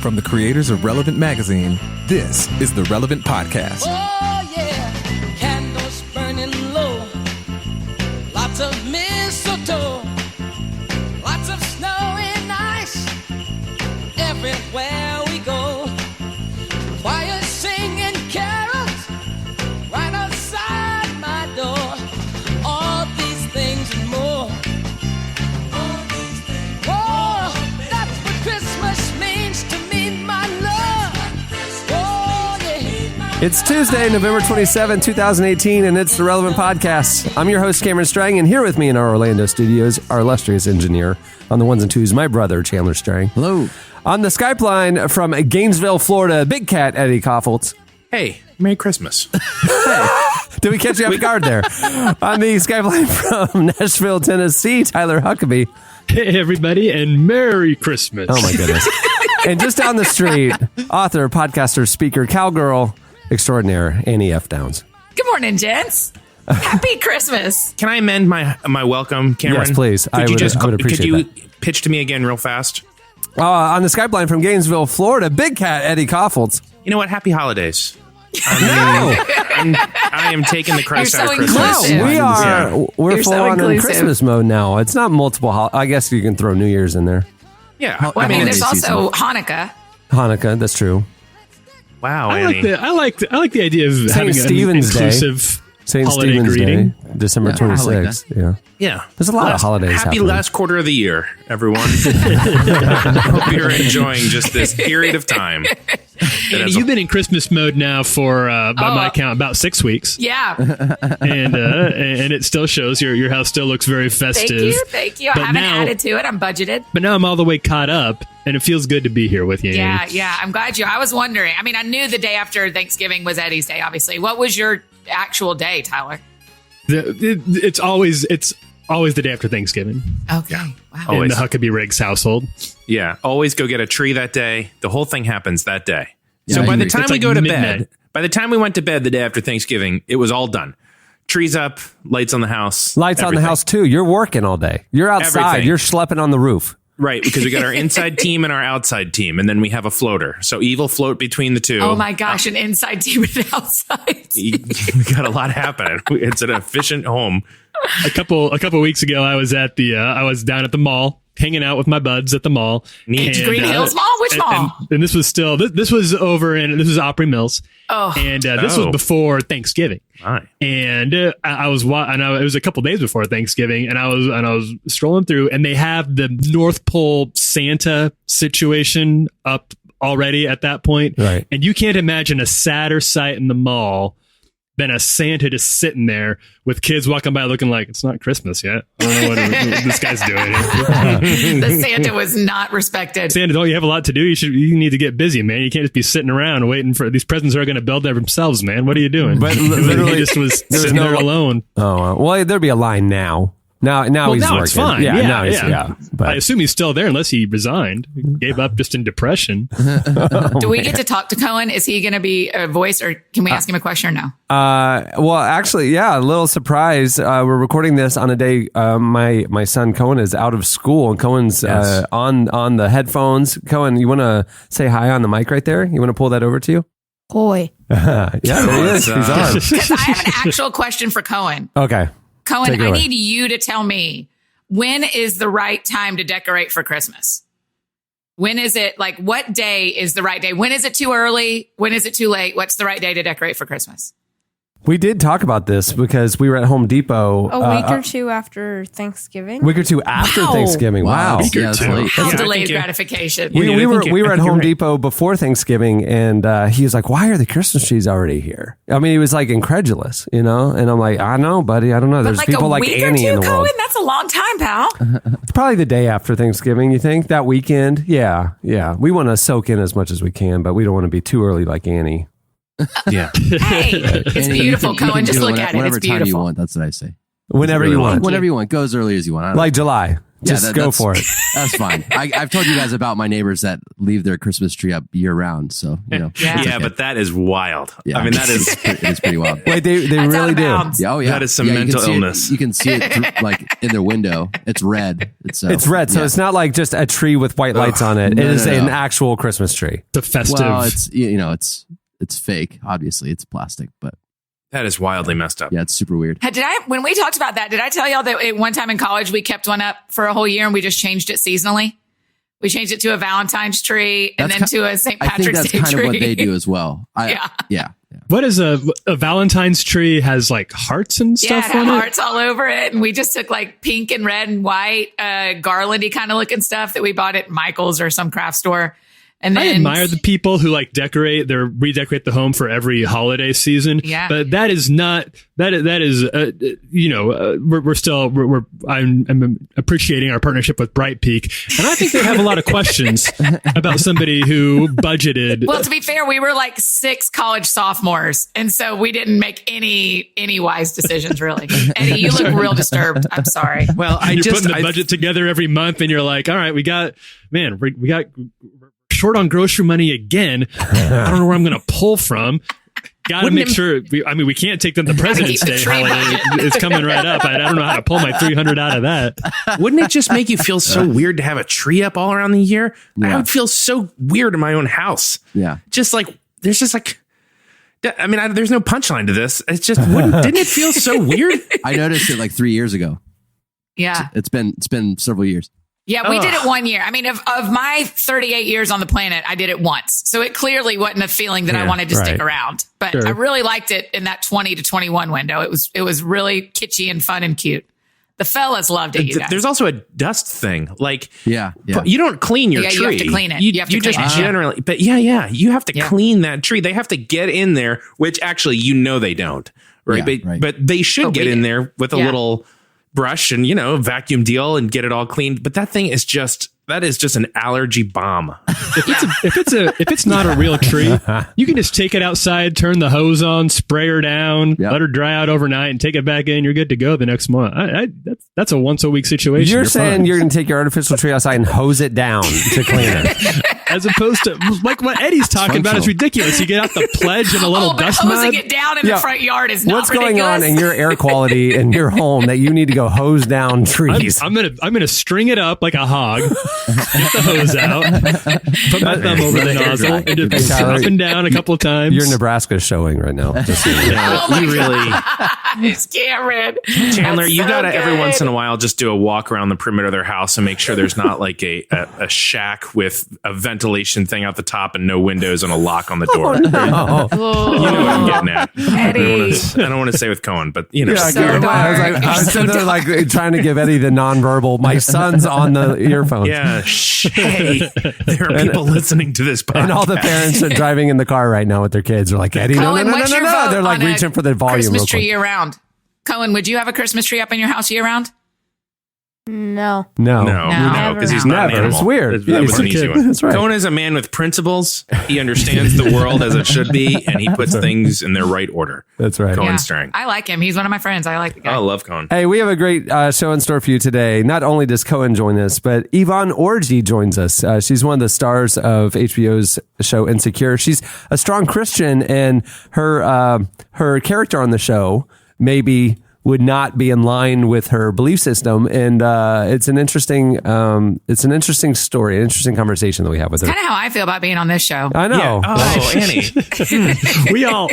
From the creators of Relevant Magazine, this is the Relevant Podcast. Oh, yeah. Candles burning low. Lots of mistletoe. Lots of snow and ice. Everywhere we go. Choir singing carols right outside my door. All these things and more. Oh, that's what Christmas means to me, my love. Oh, yeah. It's Tuesday, November 27, 2018, and it's the Relevant Podcast. I'm your host, Cameron Strang, and here with me in our Orlando studios, our illustrious engineer on the ones and twos, my brother, Chandler Strang. Hello. On the Skype line from Gainesville, Florida, Big Cat Eddie Koffoltz. Hey, Merry Christmas. Did we catch you off guard there? On the Skype line from Nashville, Tennessee, Tyler Huckabee. Hey, everybody, and Merry Christmas. Oh, my goodness. And just down the street, author, podcaster, speaker, cowgirl extraordinaire, Annie F. Downs. Good morning, gents. Happy Christmas. Can I amend my welcome, Cameron? Yes, please. I would appreciate Could you pitch to me again real fast? On the Skype line from Gainesville, Florida, Big Cat Eddie Koffoltz. You know what? Happy holidays. I am taking the Christ You're out so of Christmas. inclusive. We're You're full so on in inclusive. Christmas mode now. It's not multiple. I guess you can throw New Year's in there. Yeah. Well, I mean, there's Holiday also Hanukkah. Hanukkah, that's true. Wow, I Annie. like the idea of having Stephen's an Day. inclusive St. holiday Stephen's greeting. Day, December Yeah, I like 26th. Yeah. Yeah. There's a lot of holidays Happy happening. last quarter of the year, everyone. Hope you're enjoying just this period of time. Andy, you've been in Christmas mode now for, by my count, about 6 weeks, Yeah. and it still shows. Your house still looks very festive. Thank you. I But haven't now- added to it. I'm budgeted. But now I'm all the way caught up, and it feels good to be here with you. Andy. Yeah. I'm glad I was wondering. I mean, I knew the day after Thanksgiving was Eddie's Day, obviously. What was your actual day, Tyler? It's always the day after Thanksgiving Okay. Wow. in Always. the Huckabee Riggs household. Yeah. Always go get a tree that day. The whole thing happens that day. Yeah, So I by the agree. time It's we like go to midnight. bed, by the time we went to bed the day after Thanksgiving, it was all done. Trees up, lights on the house. Lights on the everything. house, too. You're working all day. You're outside. Everything. You're schlepping on the roof. Right, because we got our inside team and our outside team, and then we have a floater. So evil float between the two. Oh, my gosh. An inside team and an outside. We got a lot happening. It's an efficient home. A couple weeks ago, I was I was down at the mall, hanging out with my buds at the mall. Neat. And, Green Hills Mall? Which mall? And this was still this was over in this was Opry Mills. Oh. And this was before Thanksgiving. Hi. And it was a couple days before Thanksgiving, and I was strolling through, and they have the North Pole Santa situation up already at that point. Right. And you can't imagine a sadder sight in the mall than a Santa just sitting there with kids walking by looking like it's not Christmas yet. I don't know what this guy's doing. The Santa was not respected. Santa, don't you have a lot to do? You need to get busy, man. You can't just be sitting around waiting for these presents are going to build themselves, man. What are you doing? But He literally, just was there was sitting no- there alone. Oh, well, there'd be a line now. Now Well, he's now working. it's fine. Yeah, Yeah, now he's, yeah. yeah. But I assume he's still there unless he resigned, gave up just in depression. Do we get to talk to Cohen? Is he going to be a voice, or can we ask him a question or no? well, actually, yeah, a little surprise. We're recording this on a day my son Cohen is out of school, and Cohen's on the headphones. Cohen, you want to say hi on the mic right there? You want to pull that over to you? Boy. Yeah, there he is. He's on. Because I have an actual question for Cohen. Okay. Cohen, Take it I away. need you to tell me, when is the right time to decorate for Christmas? When is it, like, what day is the right day? When is it too early? When is it too late? What's the right day to decorate for Christmas? We did talk about this because we were at Home Depot A week or two after Thanksgiving. week or two after Wow. Thanksgiving. Wow. Yeah, that's late. How Yeah, I delayed think you- gratification. We I were think we were at you're Home right. Depot before Thanksgiving, and he was like, "Why are the Christmas trees already here?" I mean, he was like incredulous, you know. And I'm like, "I know, buddy. I don't know. But There's like people a like week or Annie two, in the Cohen? world." That's a long time, pal. It's probably the day after Thanksgiving. You think that weekend? Yeah. We want to soak in as much as we can, but we don't want to be too early like Annie. Yeah. Hey, it's And you beautiful, can- you Cohen. can Just do look at it. whatever It's time you beautiful. want. That's what I say. Whenever really you long. want, Whenever you want. Go as early as you want. I don't like July. Just go for it. That's fine. I've told you guys about my neighbors that leave their Christmas tree up year round. So, Yeah. Yeah, but that is wild. yeah. I mean, that is it is pretty wild. Wait, they That's out really of do. bounds. Yeah, oh yeah. That is some Yeah, you can mental see it- illness. you can see it like in their window. It's red. It's red, so yeah. it's not like just a tree with white lights on it. No, it is no, no. an actual Christmas tree. The festive. Well, it's it's fake. Obviously, it's plastic, but that is wildly messed up. yeah, it's super weird. When we talked about that, did I tell y'all that at one time in college we kept one up for a whole year and we just changed it seasonally? We changed it to a Valentine's tree and then to a St. I think Patrick's that's Day kind tree. of what they do as well. Yeah. What is a Valentine's tree has like hearts and Yeah, stuff it had on it? hearts all over it. And we just took like pink and red and white, garlandy kind of looking stuff that we bought at Michael's or some craft store. And I then admire the people who like redecorate the home for every holiday season. Yeah. But that is not, I'm appreciating our partnership with Bright Peak. And I think they have a lot of questions about somebody who budgeted. Well, to be fair, we were like 6 college sophomores. And so we didn't make any wise decisions, really. Eddie, you look real disturbed. I'm sorry. Well, You're putting the budget together every month and you're like, all right, we got short on grocery money again. I don't know where I'm going to pull from. Got to make sure. We can't take them the President's keep the Day tree holiday. It's coming right up. I don't know how to pull my $300 out of that. Wouldn't it just make you feel so weird to have a tree up all around the year? Yeah. I would feel so weird in my own house. Yeah. Just like, there's just like, I mean, there's no punchline to this. It's just, didn't it feel so weird? I noticed it like 3 years ago. Yeah. It's been several years. Yeah, we did it 1 year. I mean, of my 38 years on the planet, I did it once. So it clearly wasn't a feeling that I wanted to stick around. But I really liked it in that 20 to 21 window. It was really kitschy and fun and cute. The fellas loved it, you guys. There's also a dust thing. Like, Yeah. you don't clean your Yeah, tree. you have to clean it. You have to just clean it. generally, but you have to Yeah. clean that tree. They have to get in there, which actually, they don't, right? Yeah, but, right. but they should But get we in did. there with a Yeah. little brush and, vacuum deal and get it all cleaned. But that thing is just an allergy bomb. If it's not a real tree, you can just take it outside, turn the hose on, spray her down, Yep. let her dry out overnight, and take it back in. You're good to go the next month. That's a once a week situation. You're saying fine. you're going to take your artificial tree outside and hose it down to clean it. as opposed to like what Eddie's talking about is functional. ridiculous. You get out the pledge and a little but dust hosing mud. it down in Yeah. the front yard is not What's ridiculous. going on in your air quality in your home that you need to go hose down trees? I'm gonna string it up like a hog, get the hose out, put my thumb over the nozzle, and just Tyler, up and down a couple of times. Your Nebraska's showing right now. Just so you know. Oh my You really, It's Cameron. Chandler, That's you so gotta every good. once in a while just do a walk around the perimeter of their house and make sure there's not like a shack with a ventilation thing out the top and no windows and a lock on the door. Oh, no. Oh, You know what I'm getting at. Eddie. I don't want to say with Cohen, but you know. Yeah, So good. I was, dark. I was So sitting there like trying to give Eddie the nonverbal. My son's on the earphones. Yeah, hey, there are people listening to this podcast. And all the parents are driving in the car right now with their kids. They're like, Eddie, no, Cohen, no, no, what's no, your no. vote They're like on a reaching for the volume Christmas real tree quick. year round. Cohen, would you have a Christmas tree up in your house year round? No. No. No, because he's not an Never. animal. It's weird. That was He's an a easy kid. one. That's right. Cohen is a man with principles. He understands the world as it should be, and he puts things in their right order. That's right. Cohen String. I like him. He's one of my friends. I like the guy. I love Cohen. Hey, we have a great show in store for you today. Not only does Cohen join us, but Yvonne Orji joins us. She's one of the stars of HBO's show Insecure. She's a strong Christian, and her character on the show maybe would not be in line with her belief system, and it's an interesting story, an interesting conversation that we have with her. Kind of how I feel about being on this show. I know. Oh, Annie. we've all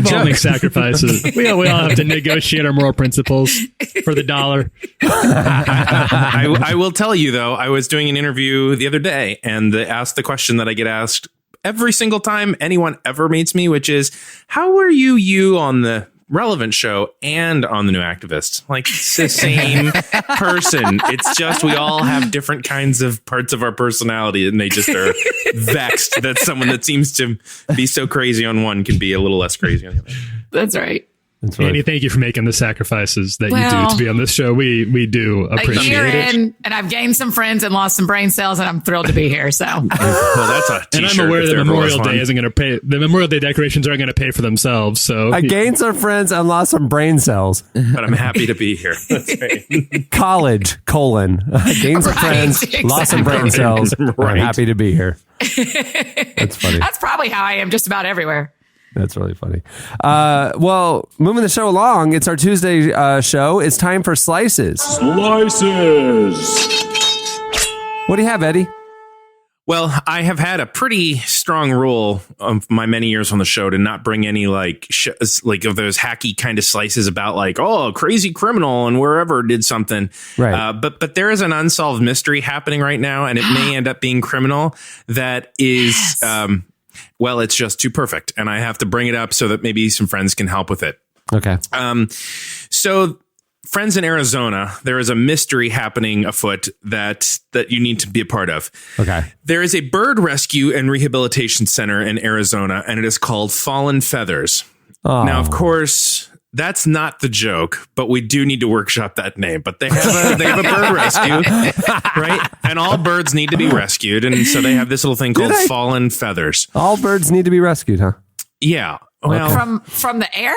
joke. make sacrifices. We all have to negotiate our moral principles for the dollar. I will tell you, though, I was doing an interview the other day, and they asked the question that I get asked every single time anyone ever meets me, which is, how were you on the Relevant show and on the New Activist? Like, it's the same person. It's just we all have different kinds of parts of our personality, and they just are vexed that someone that seems to be so crazy on one can be a little less crazy on the other. That's right. It's really, Annie, thank you for making the sacrifices that you Well, do to be on this show. We do A appreciate year it. in, and I've gained some friends and lost some brain cells, and I'm thrilled to be here. So Well, that's a And t-shirt. I'm aware if that there ever was Memorial Day one. isn't going to pay. The Memorial Day decorations aren't going to pay for themselves. So I gained some friends and lost some brain cells. But I'm happy to be here. That's right. College, I gained some Right, friends, lost some brain exactly. cells. I'm Right. happy to be here. That's funny. that's probably how I am just about everywhere. That's really funny. Well, moving the show along, it's our Tuesday show. It's time for Slices. What do you have, Eddie? Well, I have had a pretty strong rule of my many years on the show to not bring any like of those hacky kind of slices about like, oh, a crazy criminal and wherever did something. Right. But there is an unsolved mystery happening right now, and it may end up being criminal. That is, well, it's just too perfect, and I have to bring it up so that maybe some friends can help with it. Okay. So, friends in Arizona, there is a mystery happening afoot that you need to be a part of. Okay. There is a bird rescue and rehabilitation center in Arizona, and it is called Fallen Feathers. Oh. Now, of course, that's not the joke, but we do need to workshop that name. But they have a bird rescue, right? And all birds need to be rescued, and so they have this little thing called they? Fallen Feathers. All birds need to be rescued, huh? Yeah. Well, From the air?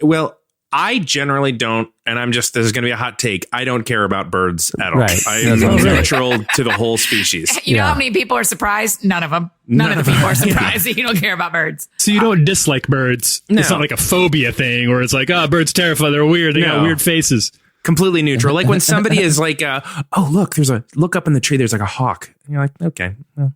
Well, I generally don't, and this is going to be a hot take. I don't care about birds at all. Right. I am neutral to the whole species. You know Yeah. how many people are surprised? None of them. None of the people are surprised that you don't care about birds. So you don't dislike birds. No. It's not like a phobia thing where it's like, oh, birds terrify. They're weird. They got No. weird faces. Completely neutral. Like when somebody is like, oh, look up in the tree. There's like a hawk. And you're like, okay, well,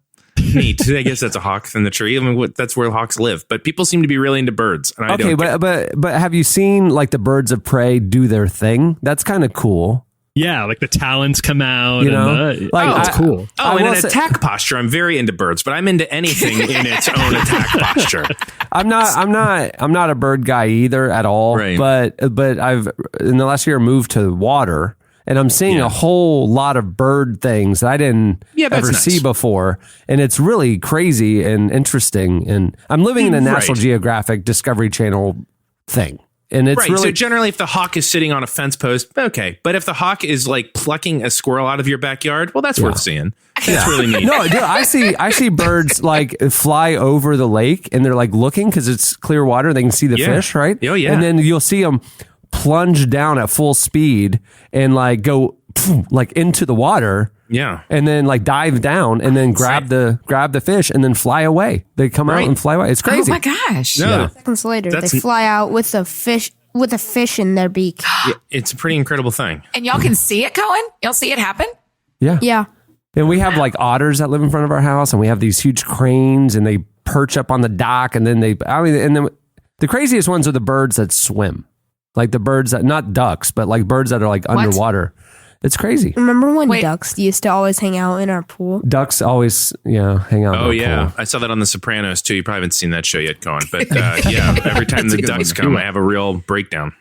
neat. I guess that's a hawk in the tree. I mean, that's where hawks live. But people seem to be really into birds. And I Okay, don't care. but have you seen like the birds of prey do their thing? That's kind of cool. Yeah, like the talons come out. You know? and Like, it's cool. Oh, I in will an say- attack posture, I'm very into birds, but I'm into anything in its own attack posture. I'm not a bird guy either at all. Right. But I've in the last year moved to water, and I'm seeing a whole lot of bird things that I didn't Yeah, that's ever nice. see before, and it's really crazy and interesting. And I'm living in a National Right. Geographic Discovery Channel thing. And it's Right. really So generally, if the hawk is sitting on a fence post, okay. But if the hawk is like plucking a squirrel out of your backyard, well, that's worth seeing. That's really neat. No, dude, I see birds like fly over the lake, and they're like looking because it's clear water. They can see the Yeah. fish, right? Oh, yeah. And then you'll see them plunge down at full speed and like go like into the water. Yeah. And then like dive down and then grab the fish and then fly away. They come out Right. and fly away. It's crazy. Oh my gosh. No, Seconds later, That's- they fly out with a fish in their beak. it's a pretty incredible thing. And y'all can see it, Cohen? Y'all see it happen? Yeah. Yeah. And we have like otters that live in front of our house, and we have these huge cranes, and they perch up on the dock, and then the craziest ones are the birds that swim. Like the birds that, not ducks, but like birds that are like underwater. It's crazy. Remember when Wait. ducks used to always hang out in our pool? Ducks always, hang out. in Oh, the yeah. pool. I saw that on The Sopranos, too. You probably haven't seen that show yet, Cohen. But yeah, every time the a good ducks one. come, I have a real breakdown.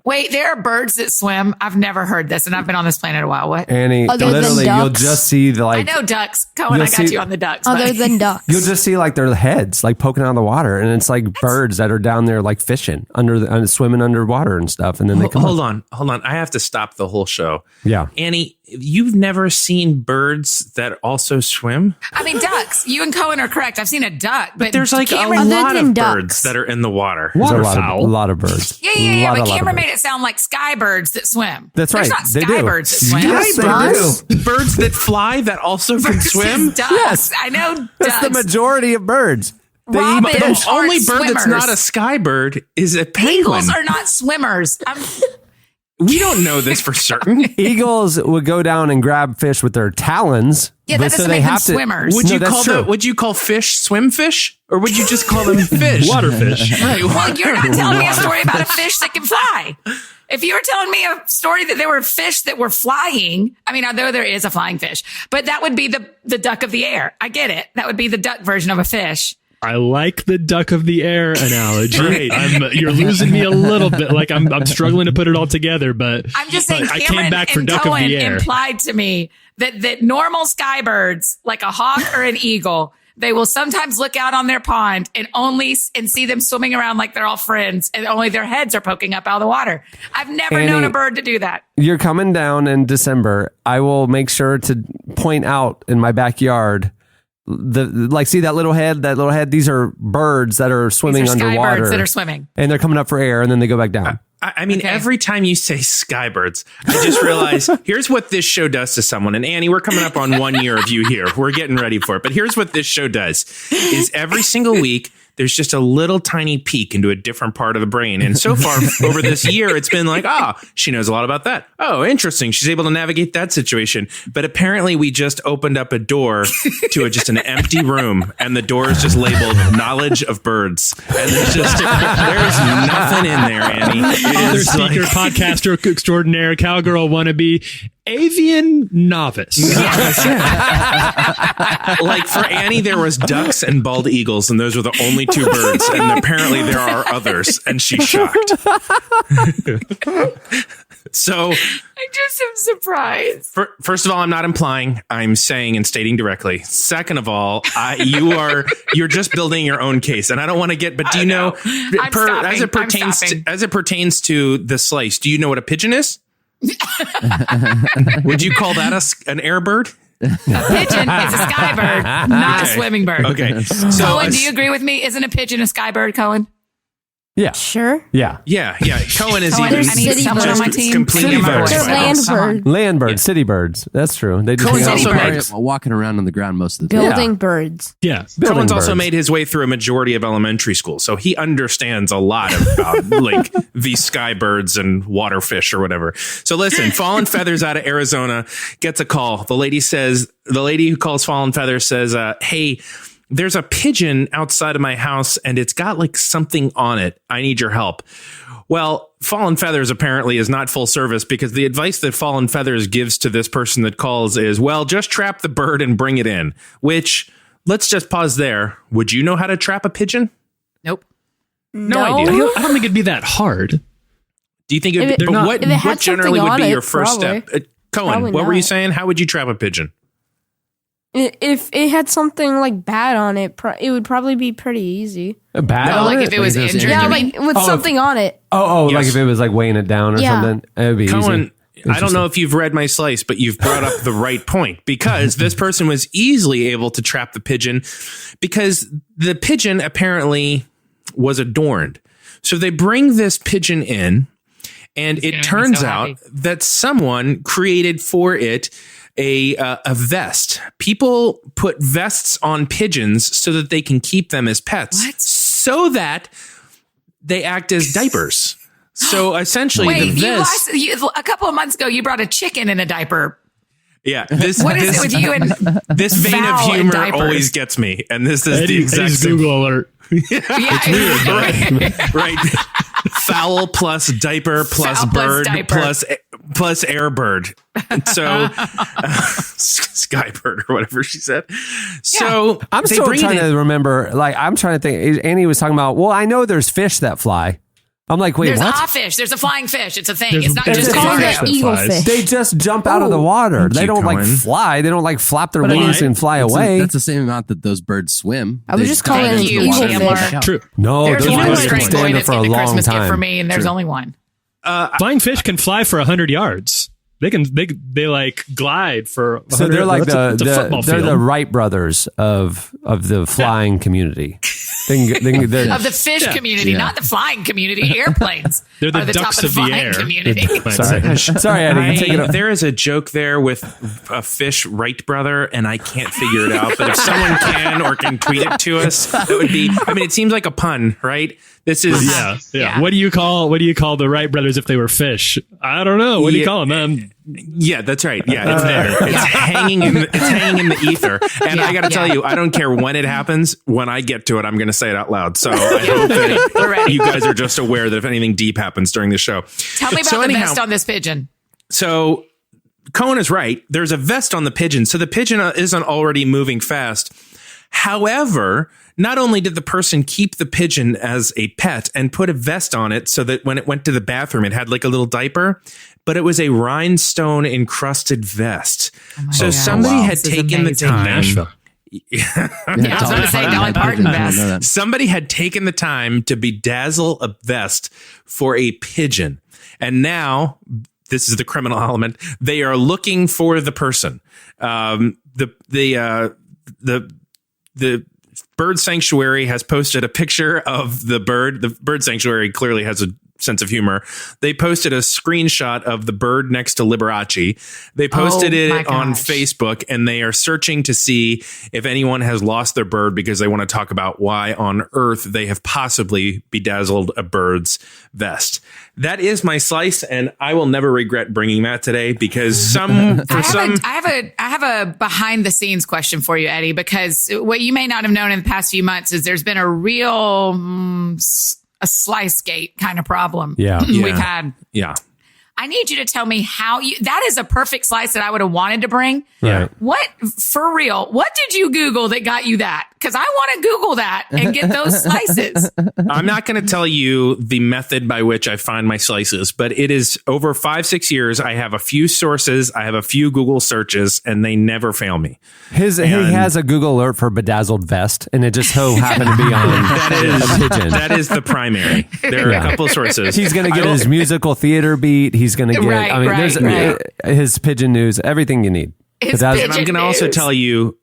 Wait, there are birds that swim. I've never heard this, and I've been on this planet a while. What? Annie, Other than literally, you'll ducks? just see the I like, know ducks. Cohen, You'll I got see- you on the ducks. Other but- than ducks. you'll just see like their heads like poking out of the water, and it's like birds that are down there like fishing swimming underwater and stuff, and then they come Hold up. on. I have to stop the whole show. Yeah. Annie, you've never seen birds that also swim? I mean, ducks. You and Cohen are correct. I've seen a duck, but There's like Cameron, a Other lot than of ducks. birds that are in the water. There's a Waterfowl. lot of birds. Yeah. Lot But of Cameron birds. made it sound like sky birds that swim. That's There's right. not They sky do. birds that swim. Yes, they Birds? do. Birds that fly that also can swim? Ducks. Yes. I know That's the ducks. majority of birds. They eat Robins fish. The only aren't bird that's swimmers. not a sky bird is a penguin. Eagles are not swimmers. We don't know this for certain. Eagles would go down and grab fish with their talons. Yeah, that but doesn't make them swimmers. Would No, you that's call true. would you call fish swim fish? Or would you just call them fish? Waterfish. Right. Well, you're not telling me a story about a fish that can fly. If you were telling me a story that there were fish that were flying, I mean, although there is a flying fish, but that would be the duck of the air. I get it. That would be the duck version of a fish. I like the duck of the air analogy. You're losing me a little bit. Like I'm struggling to put it all together, but I'm just saying, but I Cameron came back for and duck Cohen of the air. implied to me that normal sky birds, like a hawk or an eagle, they will sometimes look out on their pond and see them swimming around like they're all friends and only their heads are poking up out of the water. I've never known a bird to do that. You're coming down in December. I will make sure to point out in my backyard see that little head. These are birds that are swimming These are sky underwater. birds that are swimming. And they're coming up for air and then they go back down. I mean, every time you say skybirds, I just realize here's what this show does to someone. And Annie, we're coming up on 1 year of you here. We're getting ready for it. But here's what this show does is every single week, there's just a little tiny peek into a different part of the brain. And so far over this year, it's been like, she knows a lot about that. Oh, interesting. She's able to navigate that situation. But apparently we just opened up a door to just an empty room and the door is just labeled knowledge of birds. And there's nothing in there, Annie. Author, speaker, podcaster, extraordinaire, cowgirl wannabe, avian novice. Like for Annie, there was ducks and bald eagles, and those were the only two birds. And apparently there are others, and she's shocked. So I just am surprised. First of all, I'm not implying. I'm saying and stating directly. Second of all, you're just building your own case, and I don't want to get. But do you know, as it pertains to the slice? Do you know what a pigeon is? Would you call that an air bird? A pigeon is a sky bird, not a swimming bird. Okay. So Cohen, do you agree with me? Isn't a pigeon a sky bird, Cohen? Yeah. Sure. Yeah. Cohen is Cohen, even I need someone on my team. completely City embarrassed birds. by They're this. land birds. Land birds, city birds. That's true. They just Cohen's hang out also in made- parks. Walking around on the ground most of the time. Building birds. Yeah. Building Cohen's also birds. made his way through a majority of elementary school, so he understands a lot about like these sky birds and water fish or whatever. So listen, Fallen Feathers out of Arizona gets a call. The lady who calls Fallen Feathers says, hey, there's a pigeon outside of my house and it's got like something on it. I need your help. Well, Fallen Feathers apparently is not full service because the advice that Fallen Feathers gives to this person that calls is, well, just trap the bird and bring it in, which let's just pause there. Would you know how to trap a pigeon? Nope. No I idea. don't think it'd be that hard. Do you think it would If be, it- but not- what if it had what generally something would be on your it, first probably. step? Cohen, Probably what were you not. saying? How would you trap a pigeon? If it had something like bad on it, it would probably be pretty easy. Bad Oh, on like it? if it was Like if it was injured. Yeah, you like mean? with something on it. like Yes. if it was like weighing it down or Yeah. something, it would be Cohen, easy. I don't know if you've read my slice, but you've brought up the right point because this person was easily able to trap the pigeon because the pigeon apparently was adorned. So they bring this pigeon in and it gonna be turns so out happy. that someone created for it a vest. People put vests on pigeons so that they can keep them as pets. What? So that they act as diapers. So essentially Wait, the vest. a couple of months ago, you brought a chicken in a diaper. Yeah, What is it with you and this vein of Foul and humor diapers? always gets me, and this is the Eddie's exact same. Google alert. Right. Foul plus diaper plus Foul plus bird diaper. plus airbird. So skybird or whatever she said. So I'm they still bring it trying in. to remember. Like, I'm trying to think. Annie was talking about, well, I know there's fish that fly. I'm like, wait, there's what? a fish. There's a flying fish. It's a thing. There's- It's not there's just It's a a called fish an that eagle flies. fish. They just jump out of the water. They you, don't like Cohen. fly. They don't like flap their But wings and fly away. That's the same amount that those birds swim. I would They just call dive it an into the eagle water and fish. back out. True. No, There's those one birds can great stand boy there that's for a in the long Christmas gift for time. me, and there's only one. Flying fish can fly for 100 yards. They like glide for 100 So they're like that's a football they're field. the Wright brothers of the flying community. They're- Of the fish community, not the flying community. Airplanes They're the are the ducks top of the of the flying air. community. sorry, Eddie, take it up. There is a joke there with a fish Wright brother, and I can't figure it out. But if someone can or can tweet it to us, that would be. I mean, it seems like a pun, right? This is Yeah. Yeah. What do you call the Wright brothers if they were fish? I don't know. What do you call them? Yeah, that's right. Yeah, it's there. It's hanging in the ether. And I got to tell you, I don't care when it happens. When I get to it, I'm going to say it out loud. So I hope that We're ready. you guys are just aware that if anything deep happens during the show. Tell me about So the anyhow- vest on this pigeon. So Cohen is right. There's a vest on the pigeon. So the pigeon isn't already moving fast. However, not only did the person keep the pigeon as a pet and put a vest on it so that when it went to the bathroom, it had like a little diaper, but it was a rhinestone encrusted vest. So somebody had This is taken the amazing. time. Nashville. Yeah, I was going to say Dolly Parton vest. Somebody had taken the time to bedazzle a vest for a pigeon. And now, this is the criminal element, they are looking for the person. The bird sanctuary has posted a picture of the bird. The bird sanctuary clearly has a sense of humor. They posted a screenshot of the bird next to Liberace. They posted it on Facebook, and they are searching to see if anyone has lost their bird because they want to talk about why on earth they have possibly bedazzled a bird's vest. That is my slice, and I will never regret bringing that today because I have a behind the scenes question for you, Eddie, because what you may not have known in the past few months is there's been a real a slice gate kind of problem. We've had. Yeah. I need you to tell me how that is a perfect slice that I would have wanted to bring. Right. What, for real, what did you Google that got you that? Because I want to Google that and get those slices. I'm not going to tell you the method by which I find my slices, but it is over 5-6 years. I have a few sources. I have a few Google searches, and they never fail me. He has a Google alert for bedazzled vest, and it just so happened to be on a pigeon. That is the primary. There are a couple of sources. He's going to get his musical theater beat. He's going to get, there's his pigeon news, everything you need. And I'm going to also tell you,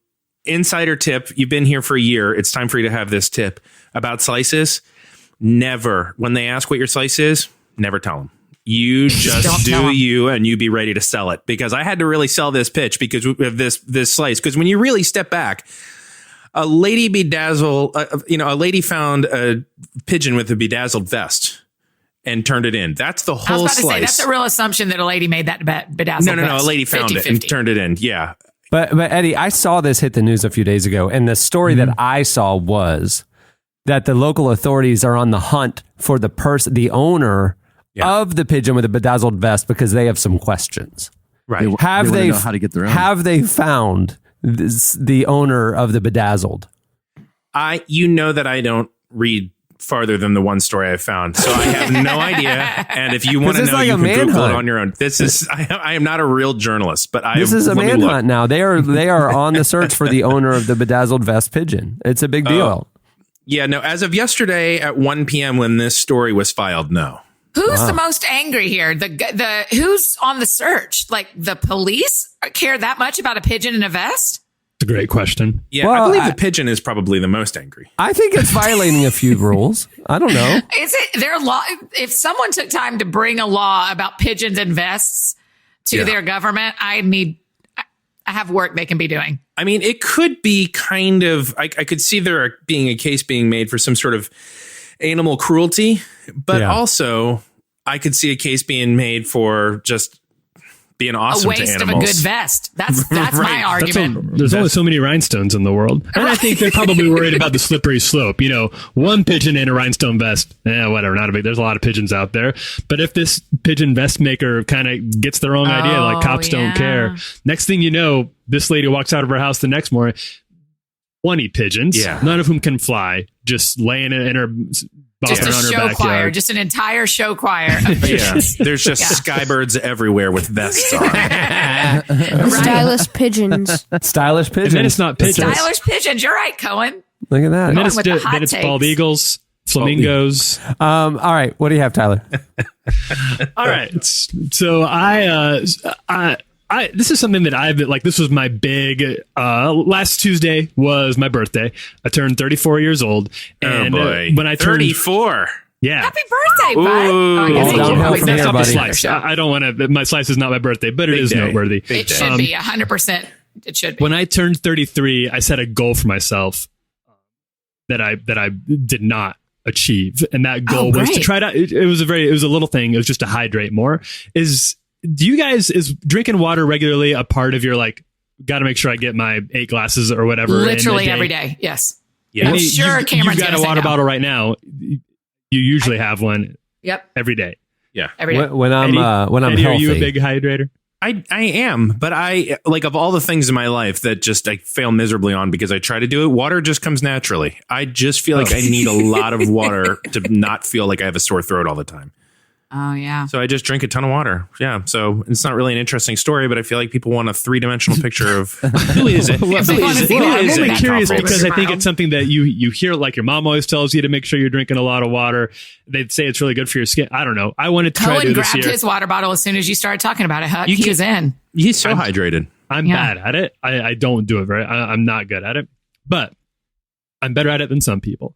insider tip, you've been here for a year. It's time for you to have this tip about slices. Never, when they ask what your slice is, never tell them. You just do you, and you be ready to sell it. Because I had to really sell this pitch because of this slice. Because when you really step back, a lady a lady found a pigeon with a bedazzled vest and turned it in. That's the whole I was about to slice. say, that's a real assumption that a lady made that bedazzled No. vest. A lady found 50-50. it and turned it in. Yeah. But Eddie, I saw this hit the news a few days ago, and the story that I saw was that the local authorities are on the hunt for the owner of the pigeon with a bedazzled vest because they have some questions. Right. They wanna know how to get their own. Have they found the owner of the bedazzled? You know that I don't read farther than the one story I found, so I have no idea. And if you want to know, like you can Google manhunt. it on your own. This is I am not a real journalist, but This is a manhunt now. They are on the search for the owner of the bedazzled vest pigeon. It's a big deal. Yeah, no. As of yesterday at 1 p.m. when this story was filed, no. Who's the most angry here? The who's on the search? Like the police care that much about a pigeon in a vest? It's a great question. Yeah, Well, I believe the pigeon is probably the most angry. I think it's violating a few rules. I don't know. Is it their law? If someone took time to bring a law about pigeons and vests to their government, I have work they can be doing. I mean, it could be kind of, I could see there being a case being made for some sort of animal cruelty, but also I could see a case being made for just being awesome to animals. A waste of a good vest. That's my argument. There's only so many rhinestones in the world. And I think they're probably worried about the slippery slope. You know, one pigeon in a rhinestone vest, whatever, not a big, there's a lot of pigeons out there. But if this pigeon vest maker kind of gets the wrong idea, like cops don't care, next thing you know, this lady walks out of her house the next morning, 20 pigeons, none of whom can fly, just laying in her just a show choir, just an entire show choir. There's just skybirds everywhere with vests on. Stylish pigeons. Stylish pigeons. And then it's not pigeons. Stylish pigeons. You're right, Cohen. Look at that. And then it's bald eagles, flamingos. All right. What do you have, Tyler? All right. So this is something that this was my big, last Tuesday was my birthday. I turned 34 years old. And when I turned 34. Yeah. Happy birthday, bud. That's not the slice. I don't want to, my slice is not my birthday, but it is noteworthy. It should be 100%. It should be. When I turned 33, I set a goal for myself that I did not achieve. And that goal was to try to, it was a little thing. It was just to hydrate more. Do you guys, is drinking water regularly a part of your, got to make sure I get my 8 glasses or whatever? Literally every day. Yes. Yeah. I'm sure Cameron's you've got a water bottle right now. You usually have one. Yep. Every day. Yeah. Every day. When I'm Eddie, healthy. are you a big hydrator? I am, but I of all the things in my life that just I fail miserably on because I try to do it, water just comes naturally. I just feel like I need a lot of water to not feel like I have a sore throat all the time. Oh, yeah. So I just drink a ton of water. Yeah. So it's not really an interesting story, but I feel like people want a 3-dimensional picture of who is it? If they want to see I'm that, only that curious coffee. because I think it's something that you hear, like your mom always tells you to make sure you're drinking a lot of water. They'd say it's really good for your skin. I don't know. I wanted to try to Cohen do this grabbed year. his water bottle as soon as you started talking about it, Huck. You He can- was in. He's so hydrated. I'm Yeah. bad at it. I don't do it I'm not good at it, but I'm better at it than some people.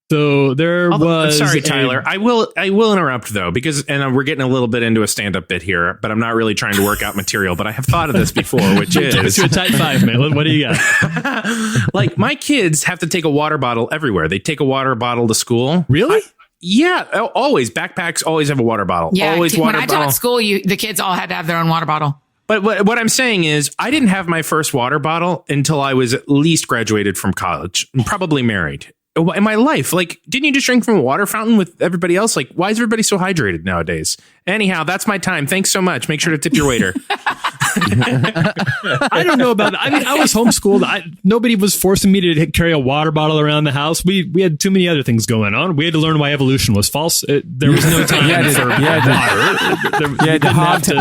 So there was. Sorry, Tyler. I will interrupt though, because we're getting a little bit into a stand-up bit here, but I'm not really trying to work out material. But I have thought of this before, which is to a type 5, man. What do you got? like my kids have to take a water bottle everywhere. They take a water bottle to school. Really? Yeah, always. Backpacks always have a water bottle. Yeah. Always When water I bottle. taught school, the kids all had to have their own water bottle. But what I'm saying is, I didn't have my first water bottle until I was at least graduated from college and probably married. In my life, like, didn't you just drink from a water fountain with everybody else? Like, why is everybody so hydrated nowadays? Anyhow, that's my time. Thanks so much. Make sure to tip your waiter. I don't know about that. I mean, I was homeschooled. Nobody was forcing me to carry a water bottle around the house. We had too many other things going on. We had to learn why evolution was false. There was no time for water.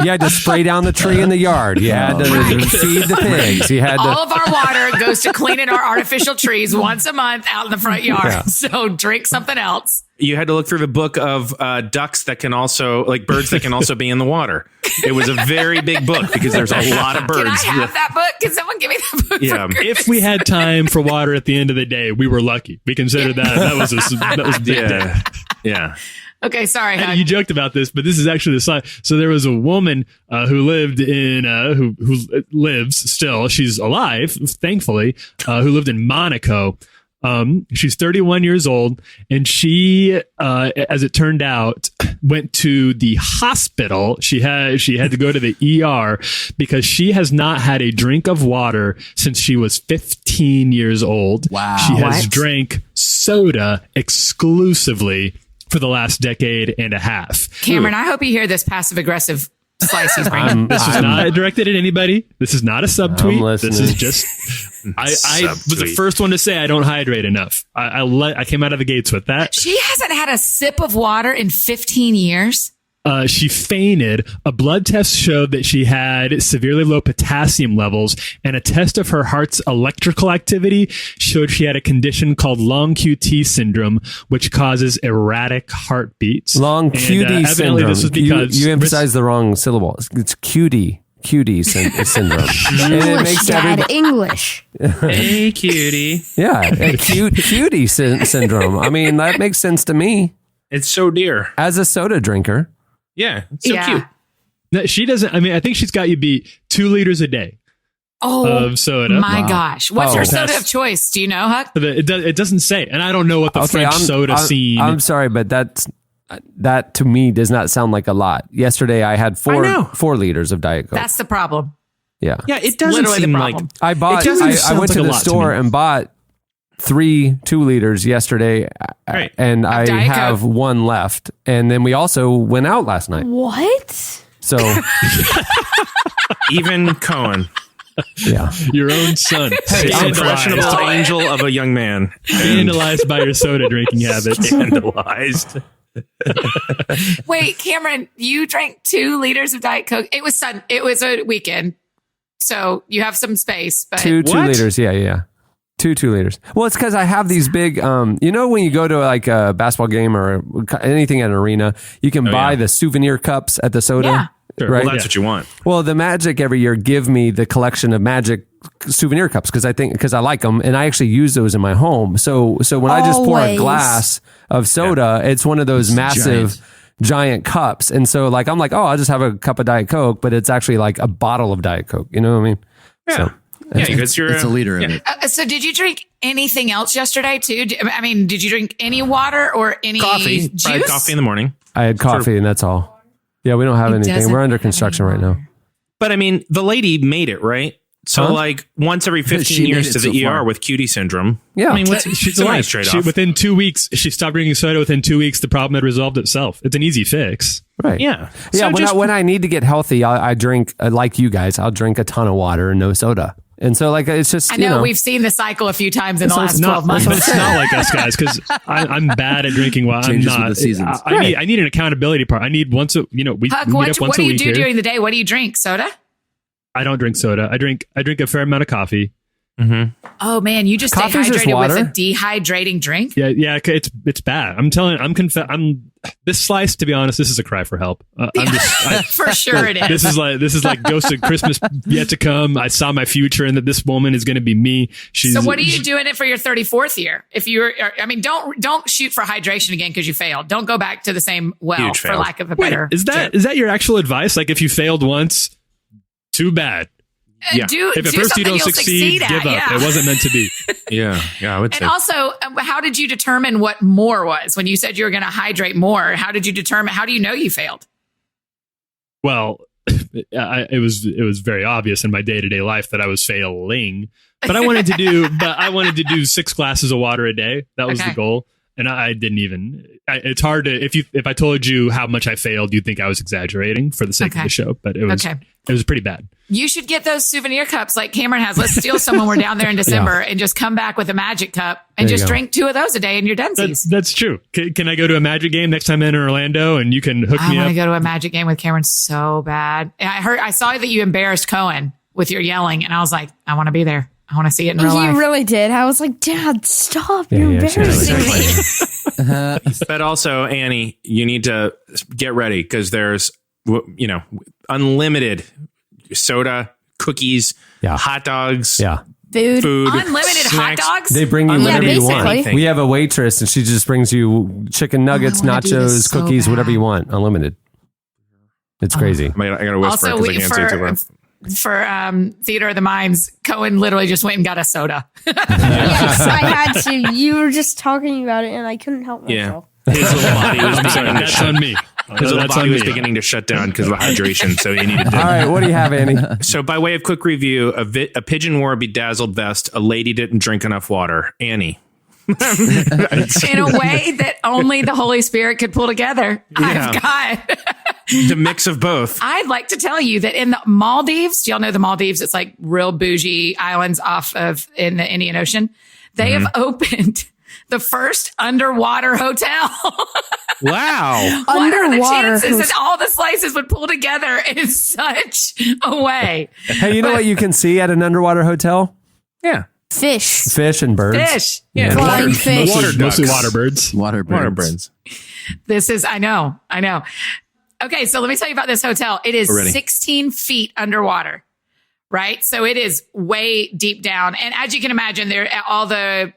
You had to spray down the tree in the yard. You had to feed the pigs. You had All to. of our water goes to cleaning our artificial trees once a month out in the front yard. Yeah. So drink something else. You had to look through the book of ducks that can also, like birds that can also be in the water. It was a very big book because there's a lot of birds. Can I have that book? Can someone give me that book? Yeah. For Christmas? If we had time for water at the end of the day, we were lucky. We considered that was a big day. Yeah. Okay, sorry, Huck. You joked about this, but this is actually the sign. So there was a woman who lived in who lives still. She's alive, thankfully. Who lived in Monaco. She's 31 years old, and she, as it turned out, went to the hospital. She had to go to the ER because she has not had a drink of water since she was 15 years old. Wow. She has What? drank soda exclusively for the last decade and a half. Cameron, I hope you hear this passive aggressive slice he's bringing. This is not directed at anybody. This is not a subtweet. listening. This is just. I was the first one to say I don't hydrate enough. I came out of the gates with that. She hasn't had a sip of water in 15 years. She fainted. A blood test showed that she had severely low potassium levels, and a test of her heart's electrical activity showed she had a condition called long QT syndrome, which causes erratic heartbeats. Long QD evidently syndrome. This was because You emphasize the wrong syllable. It's QD syndrome. And it English, makes Dad, English. Hey, cutie. cutie syndrome. I mean, that makes sense to me It's so dear. as a soda drinker. Yeah. It's so Yeah. cute. No, she doesn't. I mean, I think she's got you beat 2 liters a day Oh, of soda. my gosh. What's Oh. your soda of choice? Do you know, Huck? But it doesn't say, and I don't know what the French soda scene. I'm sorry, but that to me does not sound like a lot. Yesterday, I had know. 4 liters of Diet Coke. That's the problem. Yeah. Yeah. It doesn't Literally the seem like. problem. I bought. It doesn't I sound went like to a the lot to store me. and bought 3 2-liters yesterday, Right. and I Diet have Coke. 1 left. And then we also went out last night. What? So Even Cohen, yeah, Your own son. impressionable angel of a young man, Scandalized by your soda drinking habits. scandalized. Wait, Cameron, you drank 2 liters of Diet Coke. It was a weekend, so you have some space. But 2 What? liters. Yeah. 2 liters. Well, it's because I have these big, you know, when you go to like a basketball game or anything at an arena, you can buy yeah. the souvenir cups at the soda. Yeah. Sure. Right. Well, that's what you want. Well, the Magic every year give me the collection of Magic souvenir cups because I like them and I actually use those in my home. So when I just pour a Always. glass of soda, it's one of those massive giant cups. And so like I'm like, oh, I'll just have a cup of Diet Coke, but it's actually like a bottle of Diet Coke. You know what I mean? Yeah. So, Yeah, because you're It's a liter of it. So did you drink anything else yesterday too? I mean, did you drink any water or any coffee. juice? I had coffee in the morning. I had coffee and that's all. Yeah, we don't have He anything. doesn't We're under have construction any right now. water. But I mean, the lady made it, right? So Huh? like once every 15 She made years it to the so ER far. with cutie syndrome. Yeah. I mean, She's it's a alive. nice trade-off. Within 2 weeks, she stopped drinking soda. Within 2 weeks, the problem had resolved itself. It's an easy fix. Right. Yeah. Yeah. So When just- I need to get healthy, I drink like you guys. I'll drink a ton of water and no soda. And so like it's just I know, we've seen the cycle a few times in the last 12 months. It's not like us guys because I'm bad at drinking while I'm Changes with not. the seasons. I need an accountability part. I need once a we Huck, meet up once what a do you week do here. during the day? What do you drink? Soda? I don't drink soda. I drink a fair amount of coffee. Oh man, you just stay Coffee's just hydrated with water? a dehydrating drink? Yeah, it's bad. I'm telling. I'm this slice. To be honest, this is a cry for help. For sure it is. This is like Ghost of Christmas yet to come. I saw my future and that this woman is going to be me. So what are you doing it for your 34th year? If you're, I mean, don't shoot for hydration again because you failed. Don't go back to the same well, Huge for fail. lack of a better. Is that your actual advice? Like if you failed once, too bad. Yeah. If at do first you something don't you'll succeed, at, give up. yeah. It wasn't meant to be. Yeah, I would say. And also, how did you determine what more was? When you said you were going to hydrate more, how did you determine? How do you know you failed? Well, it was very obvious in my day-to-day life that I was failing. But I wanted to do 6 glasses of water a day. That was the goal. And I didn't even. It's hard to if I told you how much I failed, you'd think I was exaggerating for the sake of the show. But it was pretty bad. You should get those souvenir cups like Cameron has. Let's steal some when we're down there in December and just come back with a magic cup and just drink 2 of those a day and you're done. That's true. Can I go to a Magic game next time I'm in Orlando and you can hook me I want up? to go to a magic game with Cameron so bad. And I saw that you embarrassed Cohen with your yelling and I was like, I want to be there. I want to see it in real life. You really did. I was like, Dad, stop. You're embarrassing me. But also, Annie, you need to get ready because there's, unlimited soda, cookies, hot dogs, food, unlimited snacks. hot dogs. They bring you whatever you want. basically. We have a waitress and she just brings you chicken nuggets, I wanna do this nachos, so cookies, bad. whatever you want, unlimited. It's crazy. I gotta whisper Also, because I can't see too well. for Theater of the Minds, Cohen literally just went and got a soda. Yes, I had to. You were just talking about it, and I couldn't help myself. His little body was beginning to That's on me. His little That's body on was me. beginning to shut down because of the hydration, so he needed to. All right, what do you have, Annie? So, by way of quick review, a pigeon wore a bedazzled vest. A lady didn't drink enough water. Annie. In a way that only the Holy Spirit could pull together. Yeah. I've got The mix of both. I'd like to tell you that in the Maldives, do y'all know the Maldives? It's like real bougie islands off of in the Indian Ocean. They have opened the first underwater hotel. Wow. What are the Underwater chances that all the slices would pull together in such a way? Hey, you know what you can see at an underwater hotel? Yeah. Fish. And birds. Fish. Yeah. Flying fish. Mostly water birds. Water birds. This is, I know. Okay. So let me tell you about this hotel. It is We're ready. 16 feet underwater, right? So it is way deep down. And as you can imagine, all the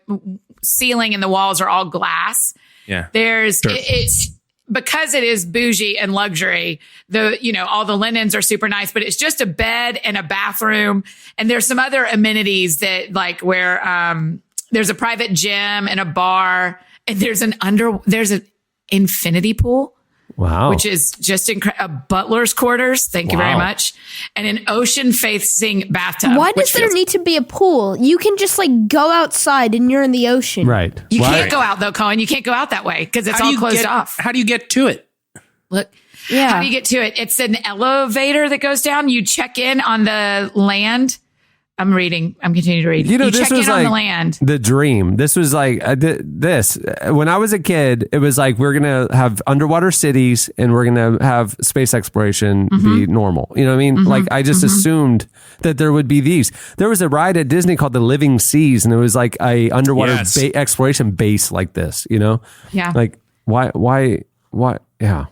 ceiling and the walls are all glass. Yeah. It's because it is bougie and luxury, all the linens are super nice, but it's just a bed and a bathroom. And there's some other amenities that like where, there's a private gym and a bar and there's an infinity pool. Wow. Which is just a butler's quarters. Thank you very much. And an ocean facing bathtub. Why does there need to be a pool? You can just like go outside and you're in the ocean. Right. You can't go out though, Cohen. You can't go out that way because it's all closed off. How do you get to it? Look. Yeah. How do you get to it? It's an elevator that goes down. You check in on the land. I'm reading. I'm continuing to read. You this check was in on like the land. the dream. This was like when I was a kid, it was like we're going to have underwater cities and we're going to have space exploration be normal. You know what I mean? Like I just assumed that there would be these. There was a ride at Disney called the Living Seas and it was like a underwater exploration base like this, Yeah. Like why? Yeah.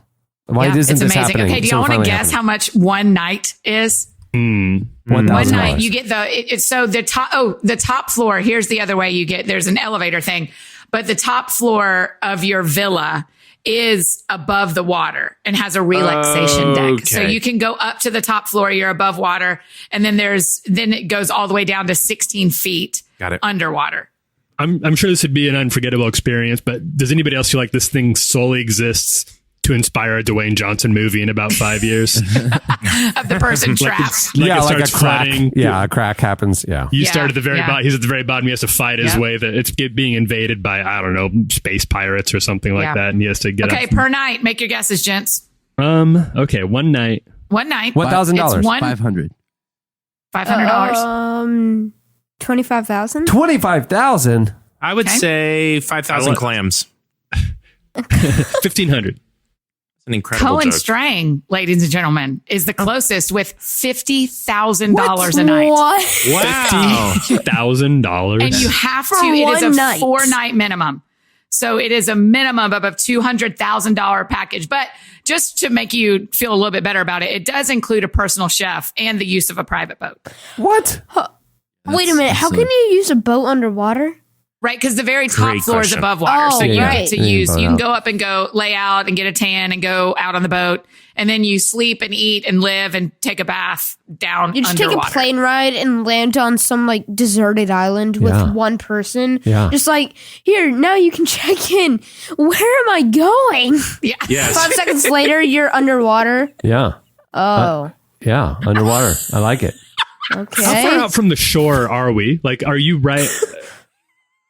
Why isn't it's this amazing. happening? Okay. Do y'all want to guess how much one night is? One night you get the top floor. Here's the other way there's an elevator thing, but the top floor of your villa is above the water and has a relaxation deck. So you can go up to the top floor. You're above water. And then it goes all the way down to 16 feet underwater. I'm sure this would be an unforgettable experience, but does anybody else feel like this thing solely exists to inspire a Dwayne Johnson movie in about 5 years? Of the person trapped. Like a crack. flooding. Yeah, a crack happens. Yeah. You start at the very bottom. He's at the very bottom. He has to fight his Yep. way. That it's being invaded by, I don't know, space pirates or something like that. And he has to get Okay, up. per night. Make your guesses, gents. Okay, one night. One night. $1,000. It's one 500. $500. 25,000. 25,000. I would Okay. say 5,000 clams. 1,500. An incredible Cohen joke. Strang, ladies and gentlemen, is the closest with $50,000 a night. What? Wow. $1,000. And you have to, For it is a one night. 4-night minimum. So it is a minimum of a $200,000 package. But just to make you feel a little bit better about it, it does include a personal chef and the use of a private boat. What? Wait a minute. How can you use a boat underwater? Right, because the very top Great floor is question. above water, Oh, so you right. get to Yeah, you use. boat You can out. go up and go lay out and get a tan and go out on the boat, and then you sleep and eat and live and take a bath down You just underwater. take a plane ride and land on some like deserted island with Yeah. one person. Yeah. Just like, here, now you can check in. Where am I going? Yeah. Yes. 5 seconds later, you're underwater. Yeah. Oh, Yeah. Underwater. I like it. okay. How far out from the shore are we? Like, are you right?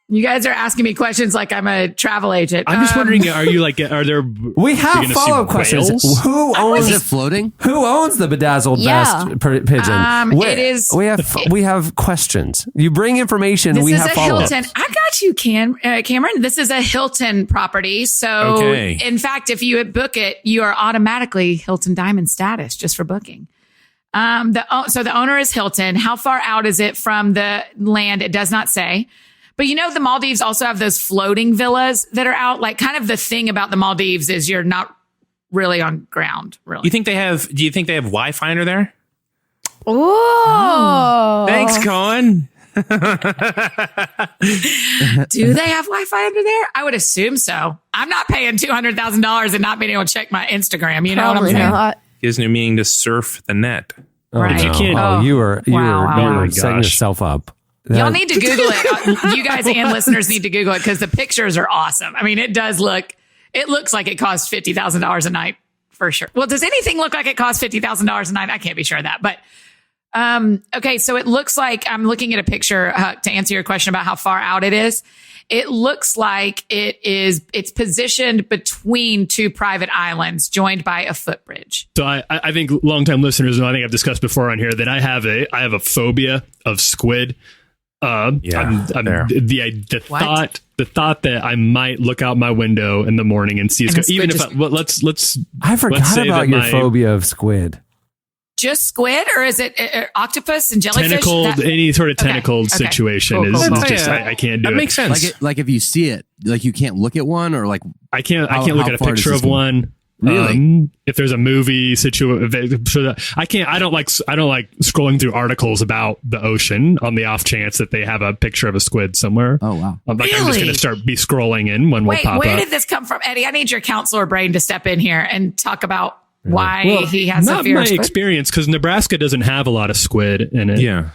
You guys are asking me questions like I'm a travel agent. I'm just wondering, are you like, are there. We you're have gonna see follow-up questions. whales? Who Is it owns floating? the bedazzled Yeah. vest pigeon? It is- We have questions. You bring information. This we is have a follow-ups. Hilton. I got you, Cameron. This is a Hilton property. So, Okay. in fact, if you book it, you are automatically Hilton Diamond status just for booking. So the owner is Hilton. How far out is it from the land? It does not say. But you know, the Maldives also have those floating villas that are out. Like, kind of the thing about the Maldives is you're not really on ground, really. Do you think they have Wi-Fi under there? Oh. Thanks, Cohen. Do they have Wi-Fi under there? I would assume so. I'm not paying $200,000 and not being able to check my Instagram. You know what I'm Probably saying? not. Gives new meaning to surf the net. Oh, Right. no. You can't- Oh, you were Wow. setting gosh. yourself up. Y'all need to Google it. You guys and listeners need to Google it because the pictures are awesome. I mean, it looks like it costs $50,000 a night for sure. Well, does anything look like it costs $50,000 a night? I can't be sure of that, but okay. So it looks like I'm looking at a picture to answer your question about how far out it is. It looks like it's positioned between two private islands joined by a footbridge. So I think longtime listeners know, I think I've discussed before on here that I have a phobia of squid. There. The thought that I might look out my window in the morning and see a And a squid, even if squid let's I let's forgot say about that your my phobia of squid. Just squid, or is it octopus and jellyfish? tentacled, any sort of Okay, tentacled okay. situation Cool, is cool, just cool. I can't do That it. makes sense. Like if you see it, like you can't look at one, or like I can't How look at a far does picture this of go? one. Really? If there's a movie situation, I don't like scrolling through articles about the ocean on the off chance that they have a picture of a squid somewhere. oh wow, I'm just Really? going to be scrolling and one will Wait, pop where up. did this come from, Eddie? I need your counselor brain to step in here and talk about why he has a not fear my of squid. experience, because Nebraska doesn't have a lot of squid in it. Yeah.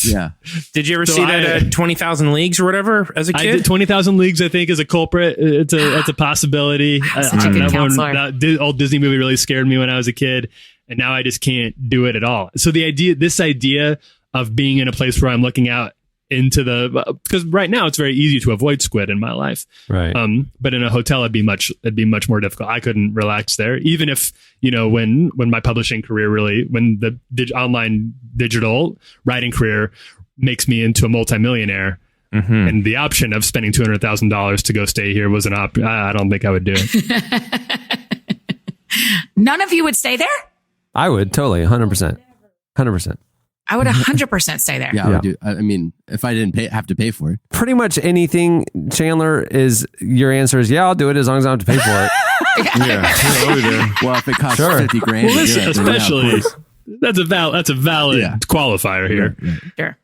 yeah. Did you ever So see that I- 20,000 Leagues or whatever as a I kid? did 20,000 Leagues, I think, is a culprit. It's a possibility. such a good counselor. That old Disney movie really scared me when I was a kid, and now I just can't do it at all. So this idea of being in a place where I'm looking out into because right now it's very easy to avoid squid in my life. Right. But in a hotel, it'd be much more difficult. I couldn't relax there, even if, when my publishing career when the online digital writing career makes me into a multimillionaire, and the option of spending $200,000 to go stay here was an option. I don't think I would do it. None of you would stay there? I would totally 100%. 100%. I would 100% stay there. Yeah, I would do. I mean, if I didn't have to pay for it, Pretty much anything, Chandler, is your answer is yeah, I'll do it as long as I don't have to pay for it. well, if it costs Sure. 50 grand, Well, to do it, then yeah, of especially course. that's a valid Yeah. qualifier here. Sure.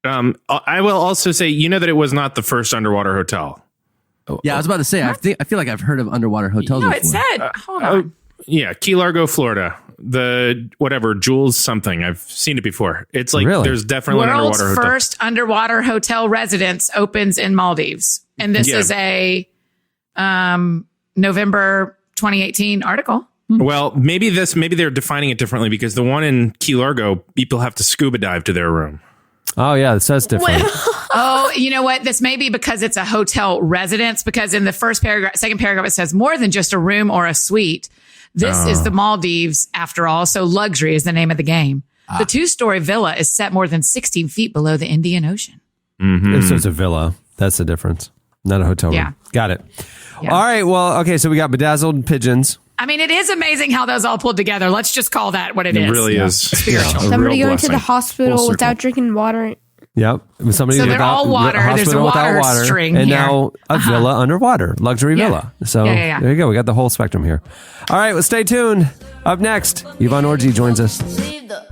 I will also say, that it was not the first underwater hotel. Yeah, I was about to say. I feel like I've heard of underwater hotels. No, before. it said, hold on. Yeah, Key Largo, Florida. The whatever Jules something. I've seen it before. It's like Really? there's definitely an World's underwater hotel. first underwater hotel residence opens in Maldives. And this Yeah. is a November 2018 article. Well, maybe they're defining it differently because the one in Key Largo, people have to scuba dive to their room. Oh, yeah, it says different. Oh, you know what? This may be because it's a hotel residence, because in the second paragraph, it says more than just a room or a suite. This is the Maldives after all. So luxury is the name of the game. The 2-story villa is set more than 16 feet below the Indian Ocean. So it's a villa. That's the difference. Not a hotel room. Yeah. Got it. Yeah. All right. Well, okay. So we got bedazzled pigeons. I mean, it is amazing how those all pulled together. Let's just call that what it is. It really is. Spiritual. A Somebody real going to the blessing. hospital Full without circle. drinking water. Yep. Somebody So they're all water. There's a hospital water string and here. now a villa underwater, luxury Yeah. villa. So Yeah. there you go. We got the whole spectrum here. All right. Well, stay tuned. Up next, Yvonne Orji joins us. Leave the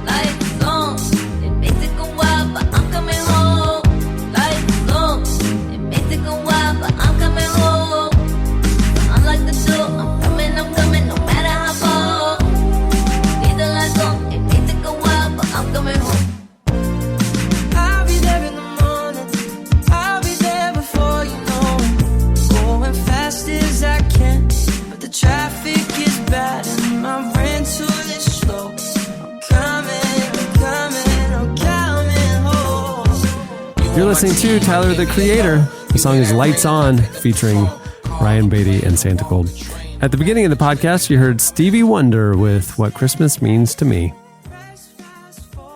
lights on. It may take a while, but I'm coming home. Lights on. It may take a while, but I'm coming home. Unlock the door, I'm coming, no matter how far. Leave the lights on. It may take a while, but I'm coming home. I'll be there in the morning. I'll be there before you know it. Going fast as I can, but the traffic is bad and my rental is slow. I'm coming home. You're listening to Tyler, the Creator. The song is Lights On, featuring Ryan Beatty and Santa Cold. At the beginning of the podcast, you heard Stevie Wonder with What Christmas Means to Me.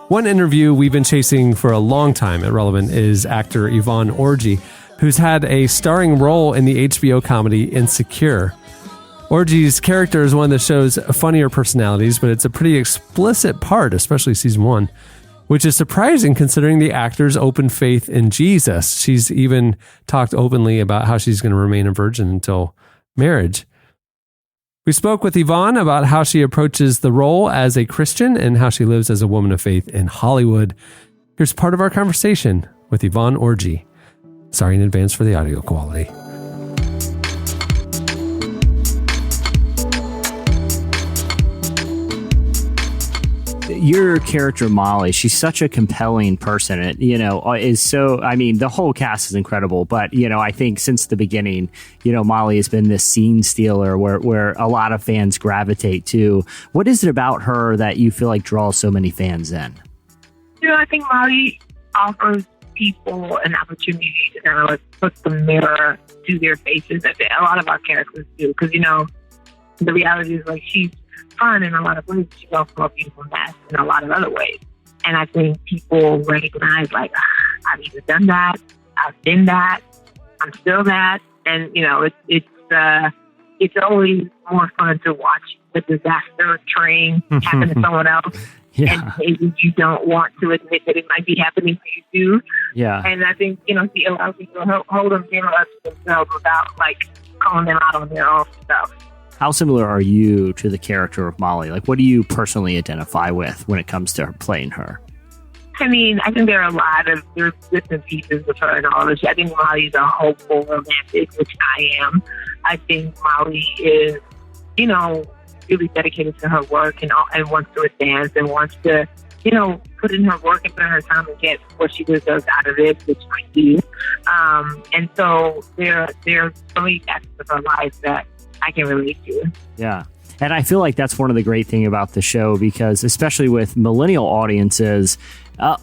One interview we've been chasing for a long time at Relevant is actor Yvonne Orji, who's had a starring role in the HBO comedy Insecure. Orji's character is one of the show's funnier personalities, but it's a pretty explicit part, especially season 1, which is surprising considering the actor's open faith in Jesus. She's even talked openly about how she's going to remain a virgin until marriage. We spoke with Yvonne about how she approaches the role as a Christian and how she lives as a woman of faith in Hollywood. Here's part of our conversation with Yvonne Orji. Sorry in advance for the audio quality. Your character Molly, she's such a compelling person. It, is so, I mean, the whole cast is incredible, but, I think since the beginning, Molly has been this scene stealer where a lot of fans gravitate to. What is it about her that you feel like draws so many fans in? I think Molly offers people an opportunity to kind of put the mirror to their faces. I think a lot of our characters do, because, the reality is she's fun in a lot of ways. She's also a beautiful mess in a lot of other ways. And I think people recognize I've either done that, I've been that, I'm still that. And, it's always more fun to watch the disaster train happen to someone else. Yeah. And maybe you don't want to admit that it might be happening to you too. Yeah. And I think, she allows people to hold them up to themselves without calling them out on their own stuff. How similar are you to the character of Molly? What do you personally identify with when it comes to playing her? I mean, I think there are a lot of bits and pieces of her and all of this. I think Molly's a hopeful romantic, which I am. I think Molly is, really dedicated to her work and wants to advance and wants to, put in her work and put in her time and get what she deserves out of it, which I do. And so there are so many facets of her life that I can relate to. Yeah. And I feel like that's one of the great things about the show, because especially with millennial audiences, even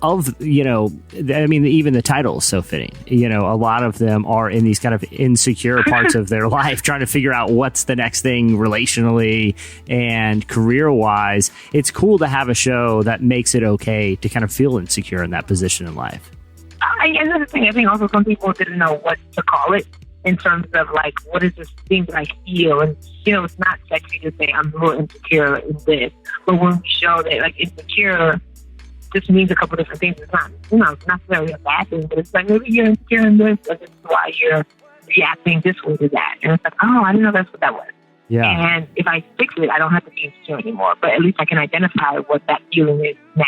the title is so fitting. A lot of them are in these kind of insecure parts of their life, trying to figure out what's the next thing relationally and career wise. It's cool to have a show that makes it okay to kind of feel insecure in that position in life. Another thing, I think also some people didn't know what to call it in terms of what is this thing that I feel? And, it's not sexy to say I'm a little insecure in this, but when we show that insecure just means a couple different things. It's not, it's not necessarily a bad thing, but it's maybe you're insecure in this, and this is why you're reacting this way to that. And it's oh, I didn't know that's what that was. Yeah. And if I fix it, I don't have to be insecure anymore, but at least I can identify what that feeling is now.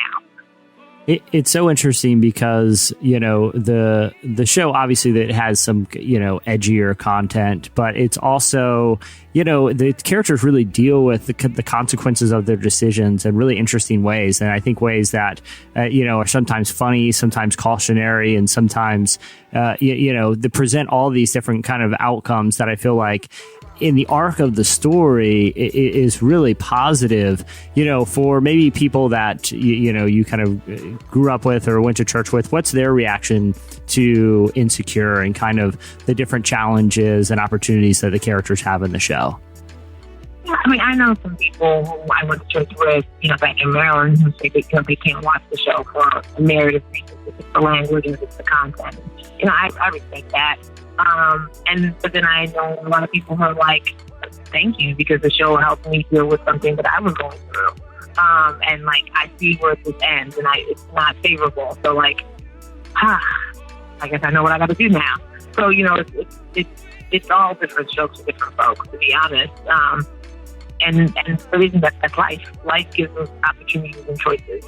It's so interesting because, the show, obviously, that has some, edgier content, but it's also, the characters really deal with the consequences of their decisions in really interesting ways. And I think ways that, are sometimes funny, sometimes cautionary, and sometimes, they present all these different kind of outcomes that I feel like in the arc of the story is really positive, for maybe people that, you kind of grew up with or went to church with. What's their reaction to Insecure and kind of the different challenges and opportunities that the characters have in the show? Yeah, I mean, I know some people who I went to church with, back in Maryland, who say they can't watch the show for a narrative reason, if it's the language or if it's the content. I respect that. But then I know a lot of people who are like, thank you, because the show helped me deal with something that I was going through. And I see where this ends, and it's not favorable. So I guess I know what I got to do now. So it's all different strokes for different folks, to be honest. And the reason that's life. Life gives us opportunities and choices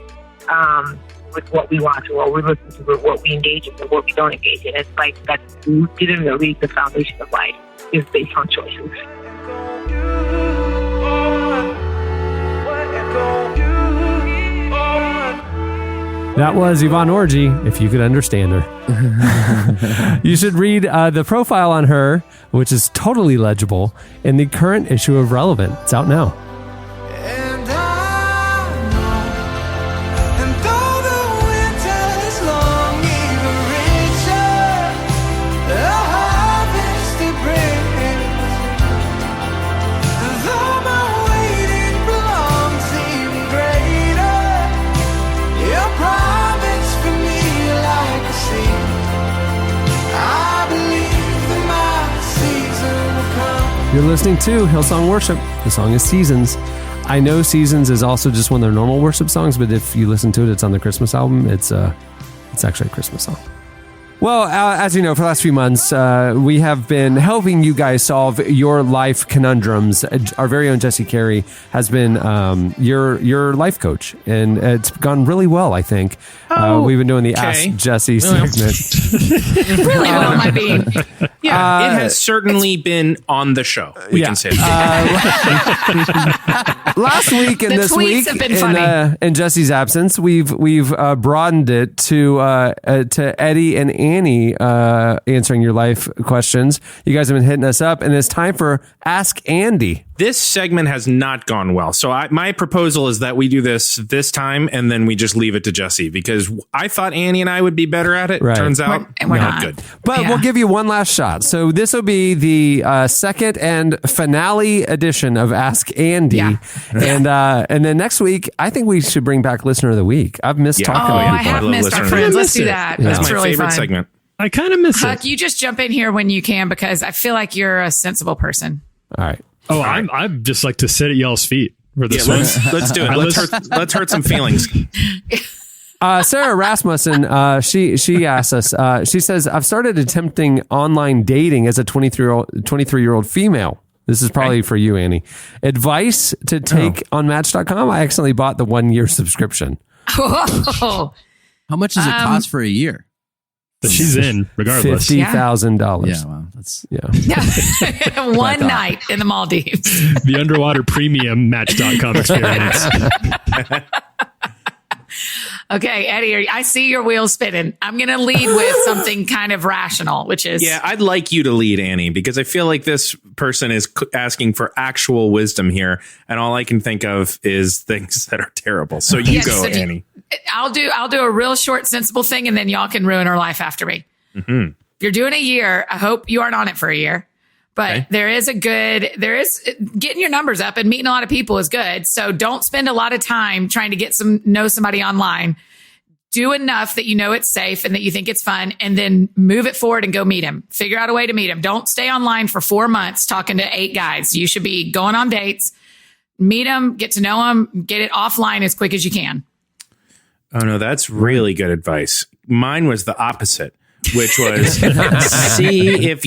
with what we watch, or what we listen to, or what we engage in, or what we don't engage in. It's that's legitimately the foundation of life is based on choices. That was Yvonne Orji, if you could understand her. You should read the profile on her, which is totally legible, in the current issue of Relevant. It's out now. And I know, and though the winter is long, even richer the harvest it brings. Though my waiting belongs even greater, your promise for me like a seed. I believe that my season will come. You're listening to Hillsong Worship. The song is Seasons. I know Seasons is also just one of their normal worship songs, but if you listen to it, it's on the Christmas album. It's actually a Christmas song. Well, as you know, for the last few months, we have been helping you guys solve your life conundrums. Our very own Jesse Carey has been your life coach, and it's gone really well, I think. We've been doing the Ask Jesse segment. Really well, might be. Yeah, it has certainly been on the show. We can say that. Last week and The this tweets week, have been funny. in Jesse's absence, we've broadened it to Eddie and Annie answering your life questions. You guys have been hitting us up, and it's time for Ask Andy. This segment has not gone well. So my proposal is that we do this time, and then we just leave it to Jesse, because I thought Annie and I would be better at it. Right. Turns out We're not not. good. But we'll give you one last shot. So this will be the second and finale edition of Ask Andy. Yeah. And then next week, I think we should bring back Listener of the Week. I've missed talking Oh, to I people. have love missed listening our to friends. it. Let's do that. Yeah. That's That's my really favorite fun. segment. I kind of miss Huck, it. you just jump in here when you can, because I feel like you're a sensible person. All right. Oh, I'm just like to sit at y'all's feet for this one. Let's do it. Let's hurt some feelings. Sarah Rasmussen, she asked us, she says, I've started attempting online dating as a 23-year-old female. This is probably for you, Annie. Advice to take on Match.com. I accidentally bought the 1-year subscription. Oh, How much does it cost for a year? But she's in regardless. $50,000. Yeah, wow, that's one night in the Maldives. The underwater premium Match.com experience. Okay, Eddie, I see your wheels spinning. I'm going to lead with something kind of rational, which is... Yeah, I'd like you to lead, Annie, because I feel like this person is asking for actual wisdom here, and all I can think of is things that are terrible. So you Yes, go, so Annie. I'll do a real short, sensible thing, and then y'all can ruin her life after me. Mm-hmm. If you're doing a year, I hope you aren't on it for a year. But Okay. there is getting your numbers up and meeting a lot of people is good. So don't spend a lot of time trying to know somebody online. Do enough that you know it's safe and that you think it's fun, and then move it forward and go meet him. Figure out a way to meet him. Don't stay online for 4 months talking to 8 guys. You should be going on dates, meet him, get to know him, get it offline as quick as you can. Oh, no, that's really good advice. Mine was the opposite, which was see if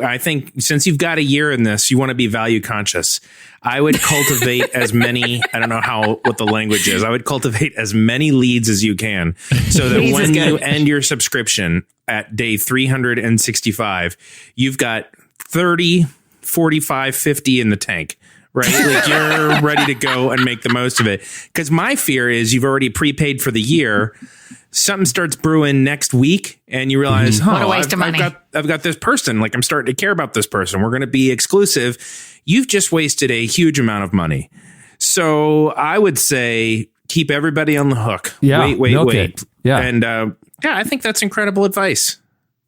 I think since you've got a year in this, you want to be value conscious. I would cultivate as many, I don't know what the language is. I would cultivate as many leads as you can so that when you end your subscription at day 365, you've got 30, 45, 50 in the tank. Right? Like you're ready to go and make the most of it. Because my fear is you've already prepaid for the year. Something starts brewing next week and you realize, What a waste of money. I've got this person. Like I'm starting to care about this person. We're going to be exclusive. You've just wasted a huge amount of money. So I would say keep everybody on the hook. Yeah, Wait. milk it. Yeah. And I think that's incredible advice.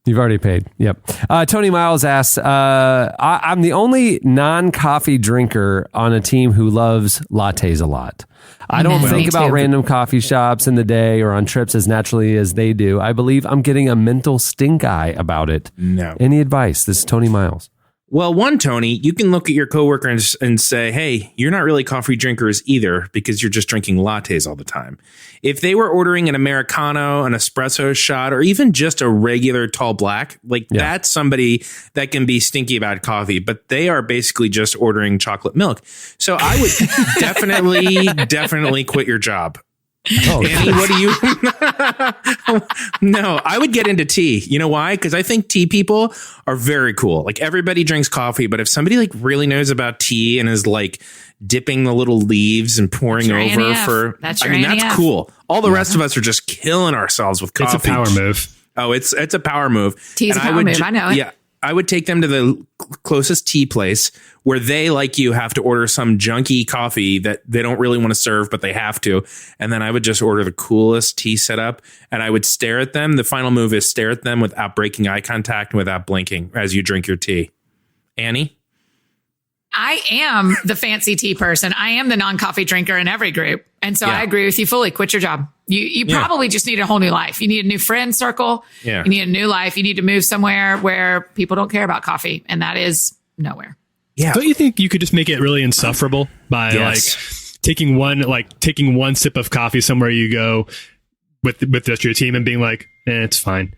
You've already paid. Yep. Tony Miles asks, I'm the only non-coffee drinker on a team who loves lattes a lot. I don't think about random coffee shops in the day or on trips as naturally as they do. I believe I'm getting a mental stink eye about it. No. Any advice? This is Tony Miles. Well, one, Tony, you can look at your coworker and say, hey, you're not really coffee drinkers either because you're just drinking lattes all the time. If they were ordering an Americano, an espresso shot, or even just a regular tall black, that's somebody that can be stinky about coffee, but they are basically just ordering chocolate milk. So I would definitely quit your job. Oh, Annie, what do you? No, I would get into tea. You know why? Because I think tea people are very cool. Like everybody drinks coffee, but if somebody really knows about tea and is dipping the little leaves and pouring over that's cool. All the rest of us are just killing ourselves with coffee. It's a power move. Oh, it's a power move. Tea's a power move. I know it. Yeah. I would take them to the closest tea place where they, like you, have to order some junky coffee that they don't really want to serve, but they have to. And then I would just order the coolest tea setup and I would stare at them. The final move is stare at them without breaking eye contact and without blinking as you drink your tea. Annie? I am the fancy tea person. I am the non-coffee drinker in every group. And so I agree with you fully. Quit your job. You probably just need a whole new life. You need a new friend circle. Yeah. You need a new life. You need to move somewhere where people don't care about coffee. And that is nowhere. Yeah. Don't you think you could just make it really insufferable by taking one sip of coffee somewhere you go with just your team and being like, it's fine.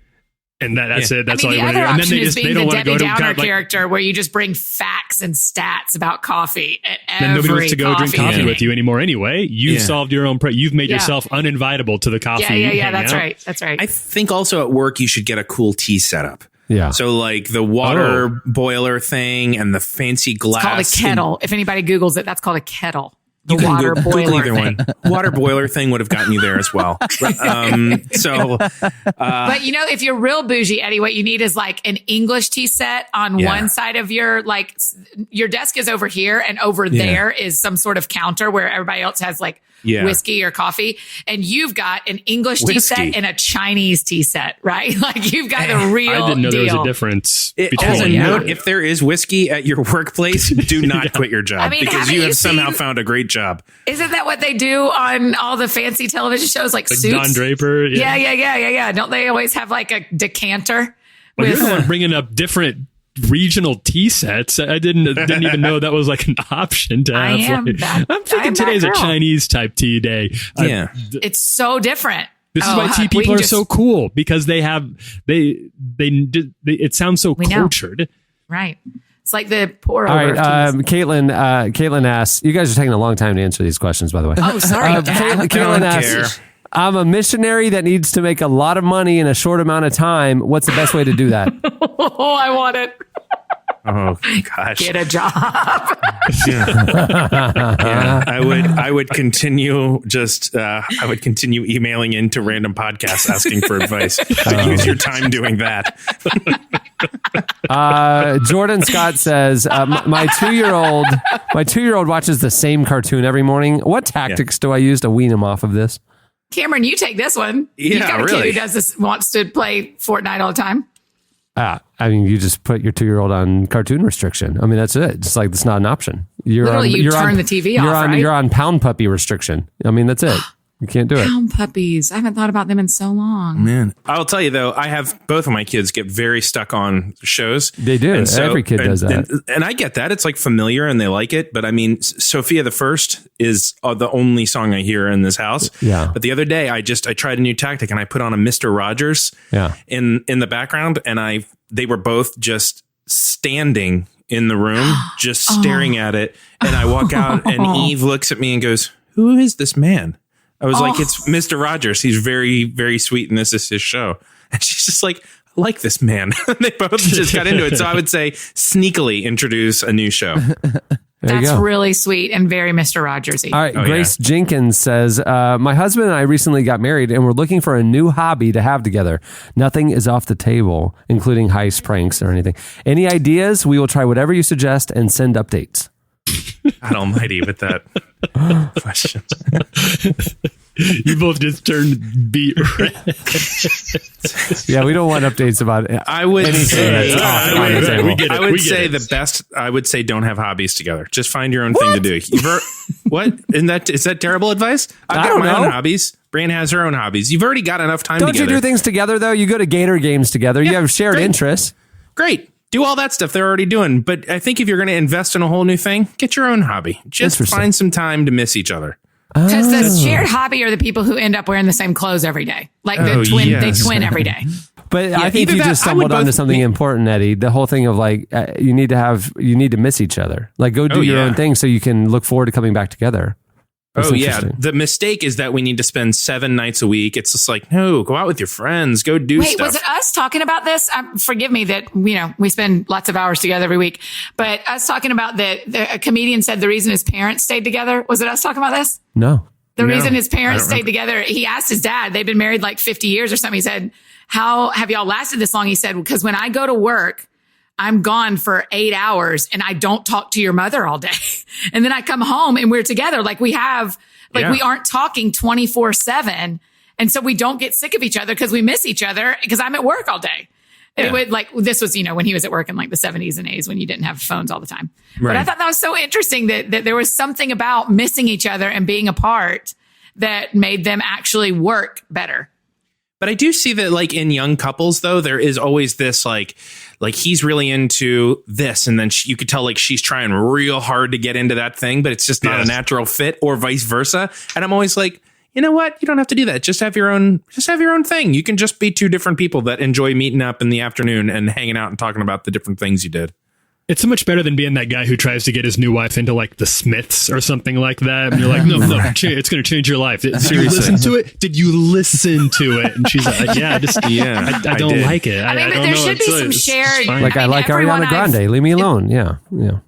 And that's it. That's all you want to do. And then they don't want to go to Downer character where you just bring facts and stats about coffee at every then nobody wants to go drink coffee with you anymore anyway. You've solved your own you've made yourself uninvitable to the coffee. Yeah. That's right. That's right. I think also at work you should get a cool tea setup. Yeah. So the water boiler thing and the fancy glass. It's called a kettle. If anybody Googles it, that's called a kettle. The you water can boiler either thing. one. Water boiler thing would have gotten you there as well. But if you're real bougie, Eddie, what you need is an English tea set on one side of your desk is over here and over there is some sort of counter where everybody else has whiskey or coffee. And you've got an English tea set and a Chinese tea set, right? You've got the real I didn't know deal. there was a difference. As a note, if there is whiskey at your workplace, do not quit your job because you have somehow found a great job. Isn't that what they do on all the fancy television shows like Suits? Don Draper. Yeah. Don't they always have a decanter? Well, you're the one bringing up different regional tea sets. I didn't even know that was an option to have. I'm thinking today's a Chinese type tea day. Yeah. It's so different. This is why tea people are so cool because it sounds so cultured. Right. It's like the pour over. All right, Caitlin asks, you guys are taking a long time to answer these questions, by the way. Oh, sorry. Caitlin asks, I'm a missionary that needs to make a lot of money in a short amount of time. What's the best way to do that? Oh, I want it. Oh gosh! Get a job. I would continue I would continue emailing into random podcasts asking for advice. Use your time doing that. Jordan Scott says my 2-year-old watches the same cartoon every morning. What tactics do I use to wean him off of this? Cameron, you take this one. Yeah, You've got a kid who wants to play Fortnite all the time. You just put your 2-year-old on cartoon restriction. I mean, that's it. It's it's not an option. You turn the TV off, right? You're on pound puppy restriction. I mean, that's it. You can't do it. Pound puppies. I haven't thought about them in so long. Man, I'll tell you though, I have both of my kids get very stuck on shows. They do. And every kid does that. And I get that. It's familiar and they like it. But I mean, Sophia the First is the only song I hear in this house. Yeah. But the other day, I tried a new tactic and I put on a Mr. Rogers in the background. And they were both just standing in the room, just staring at it. And I walk out and Eve looks at me and goes, "Who is this man?" I was like, "It's Mr. Rogers. He's very, very sweet, and this is his show." And she's just like, "I like this man." They both just got into it. So I would say sneakily introduce a new show. That's really sweet and very Mr. Rogers-y. All right, Grace Jenkins says, my husband and I recently got married and we're looking for a new hobby to have together. Nothing is off the table, including heist pranks or anything. Any ideas? We will try whatever you suggest and send updates. God almighty with that question. You both just turned beet red. Yeah, we don't want updates about I would anything say, that's off on the table. We get it. I would We get say it. the best. I would say don't have hobbies together. Just find your own thing to do. What? Is that terrible advice? I've I got don't my know. own hobbies. Brian has her own hobbies. You've already got enough time Don't together. you do things together, though? You go to Gator games together. You have shared great. interests. Great. Do all that stuff they're already doing. But I think if you're going to invest in a whole new thing, get your own hobby. Just Interesting. find some time to miss each other. Because the shared hobby are the people who end up wearing the same clothes every day. Like Oh, they yes. twin every day. But I think either you that- just I would stumbled onto both- something important, Eddie. The whole thing of like, you need to miss each other. Like, go do Oh, your yeah. own thing so you can look forward to coming back together. That's Oh, yeah. interesting. The mistake is that we need to spend 7 nights a week. It's just like, no, go out with your friends. Go do Wait, stuff. was it us talking about this? Forgive me that, we spend lots of hours together every week, but us talking about that a comedian said the reason his parents stayed together. Was it us talking about this? No. The No, reason his parents I don't stayed together, he asked his dad, they've been married like 50 years or something. He said, how have y'all lasted this long? He said, because when I go to work, I'm gone for 8 hours and I don't talk to your mother all day. And then I come home and we're together. Like we aren't talking 24/7. And so we don't get sick of each other because we miss each other because I'm at work all day. And it would this was, when he was at work in like the 70s and 80s when you didn't have phones all the time. But I thought that was so interesting that there was something about missing each other and being apart that made them actually work better. But I do see that, like, in young couples, though, there is always this, like he's really into this. And then you could tell, like, she's trying real hard to get into that thing, but it's just not a natural fit, or vice versa. And I'm always like, you know what? You don't have to do that. Just have your own thing. You can just be two different people that enjoy meeting up in the afternoon and hanging out and talking about the different things you did. It's so much better than being that guy who tries to get his new wife into like the Smiths or something like that. And you're like, no, it's going to change your life. Did you listen to it? Did you listen to it? And she's like, I don't did. like it. I mean, but there should be some shared. Like I like everyone Ariana Grande. Leave me alone. Yeah.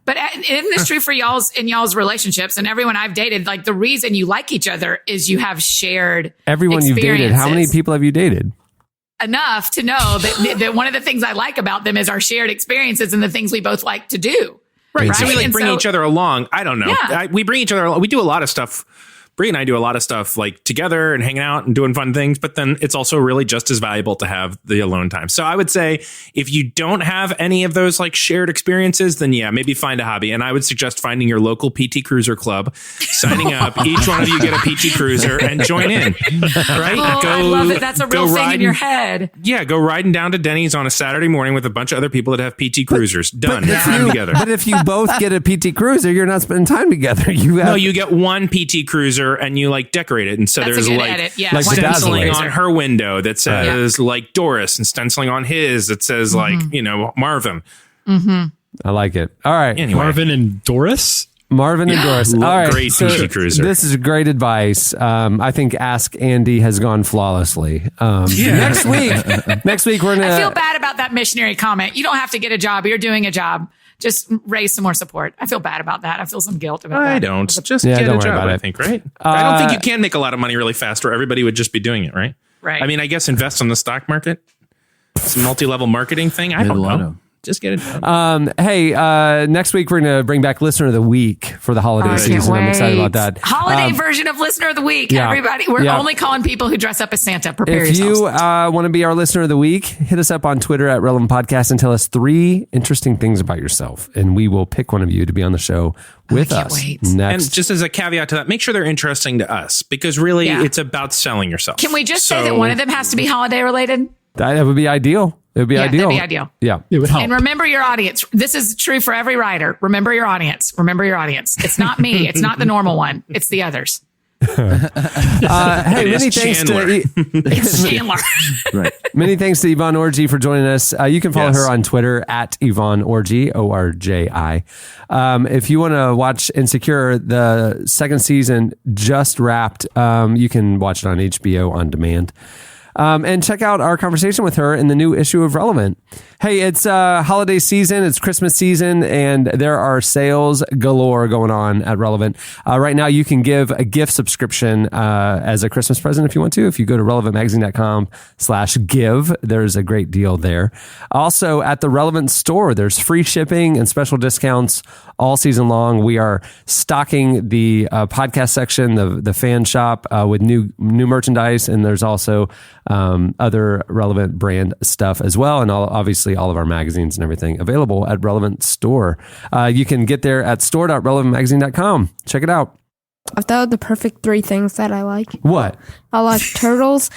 But isn't this true for y'all's relationships and everyone I've dated? Like the reason you like each other is you have shared Everyone you've dated. How many experiences. people have you dated? Enough to know that one of the things I like about them is our shared experiences and the things we both like to do. Right. So we like And bring each other along. I don't know. Yeah. We bring each other along. We do a lot of stuff. Bree and I do a lot of stuff like together and hanging out and doing fun things, but then it's also really just as valuable to have the alone time. So I would say if you don't have any of those like shared experiences, then maybe find a hobby. And I would suggest finding your local PT Cruiser club, signing up. Each one of you get a PT Cruiser and join in. Right? Oh, I love it. That's a real thing in your head. Yeah, go riding down to Denny's on a Saturday morning with a bunch of other people that have PT Cruisers. Done. If Time you- together. But if you both get a PT Cruiser, you're not spending time together. You get one PT Cruiser and you like decorate it. And so That's a there's good like, edit. Yeah. like One stenciling bedazzled. on her window that says like Doris, and stenciling on his that says like, Marvin. I like it. All right. Anyway. Marvin and Doris. Marvin and Doris. All right. Great PT Cruiser. This is great advice. I think Ask Andy has gone flawlessly. Next week we're gonna. I feel bad about that missionary comment. You don't have to get a job. You're doing a job. Just raise some more support. I feel bad about that. I feel some guilt about that. I don't. Just Yeah, get don't a worry job, about I it. think, right? I don't think you can make a lot of money really fast or everybody would just be doing it, right? Right. I mean, I guess invest in the stock market. It's a multi-level marketing thing. I don't know. Just get it done. Hey, next week we're going to bring back Listener of the Week for the holiday I can't season. I'm excited wait. about that. Holiday version of Listener of the Week. yeah. Everybody, we're Yeah. only calling people who dress up as Santa. Prepare If yourselves. you want to be our Listener of the Week, hit us up on Twitter at Relevant Podcast and tell us 3 interesting things about yourself. And we will pick one of you to be on the show with can't us wait. next. And just as a caveat to that, make sure they're interesting to us because really Yeah. it's about selling yourself. Can we just say that one of them has to be holiday related? That would be ideal. It would be Yeah, ideal. that'd be ideal. Yeah. It would help. And remember your audience. This is true for every writer. Remember your audience. Remember your audience. It's not me. It's not the normal one. It's the others. Hey, It many is thanks Chandler. to It's Chandler. Right. many thanks to Yvonne Orji for joining us. You can follow Yes. her on Twitter at Yvonne Orji, ORJI. If you want to watch Insecure, the second season just wrapped. You can watch it on HBO on demand. And check out our conversation with her in the new issue of Relevant. Hey, it's holiday season, it's Christmas season, and there are sales galore going on at Relevant. Right now, you can give a gift subscription as a Christmas present if you want to. If you go to relevantmagazine.com/give, there's a great deal there. Also, at the Relevant store, there's free shipping and special discounts all season long. We are stocking the podcast section, the fan shop with new merchandise, and there's also other Relevant brand stuff as well, and obviously all of our magazines and everything available at Relevant Store. You can get there at store.relevantmagazine.com. Check it out. I thought of the perfect 3 things that I like. What? I like turtles,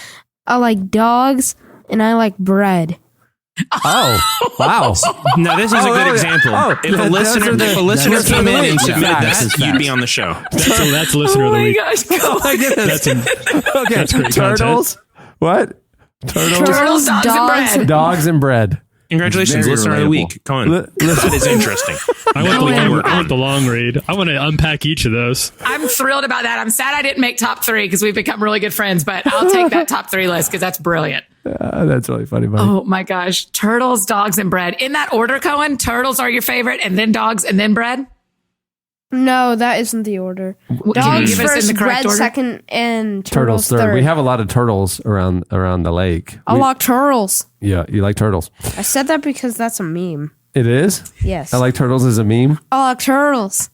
I like dogs, and I like bread. Oh, wow. Now, this is a good example. If a listener came in and submitted that, you'd be on the show. That's listener of the week. Oh my goodness. Okay, That's great turtles. What? Turtles, dogs, dogs, and bread. Congratulations, Very listener of the relatable. week, Cohen. That is interesting. I want the long read. I want to unpack each of those. I'm thrilled about that. I'm sad I didn't make top 3 because we've become really good friends, but I'll take that top 3 list because that's brilliant. That's really funny, buddy. Oh my gosh. Turtles, dogs, and bread. In that order, Cohen, turtles are your favorite, and then dogs, and then bread? No, that isn't the order. Can you Dogs give us in first, the correct bread order? second, and Turtles turtles third. We have a lot of turtles around the lake. I like turtles. Yeah, you like turtles. I said that because that's a meme. It is? Yes. I like turtles as a meme. I like turtles.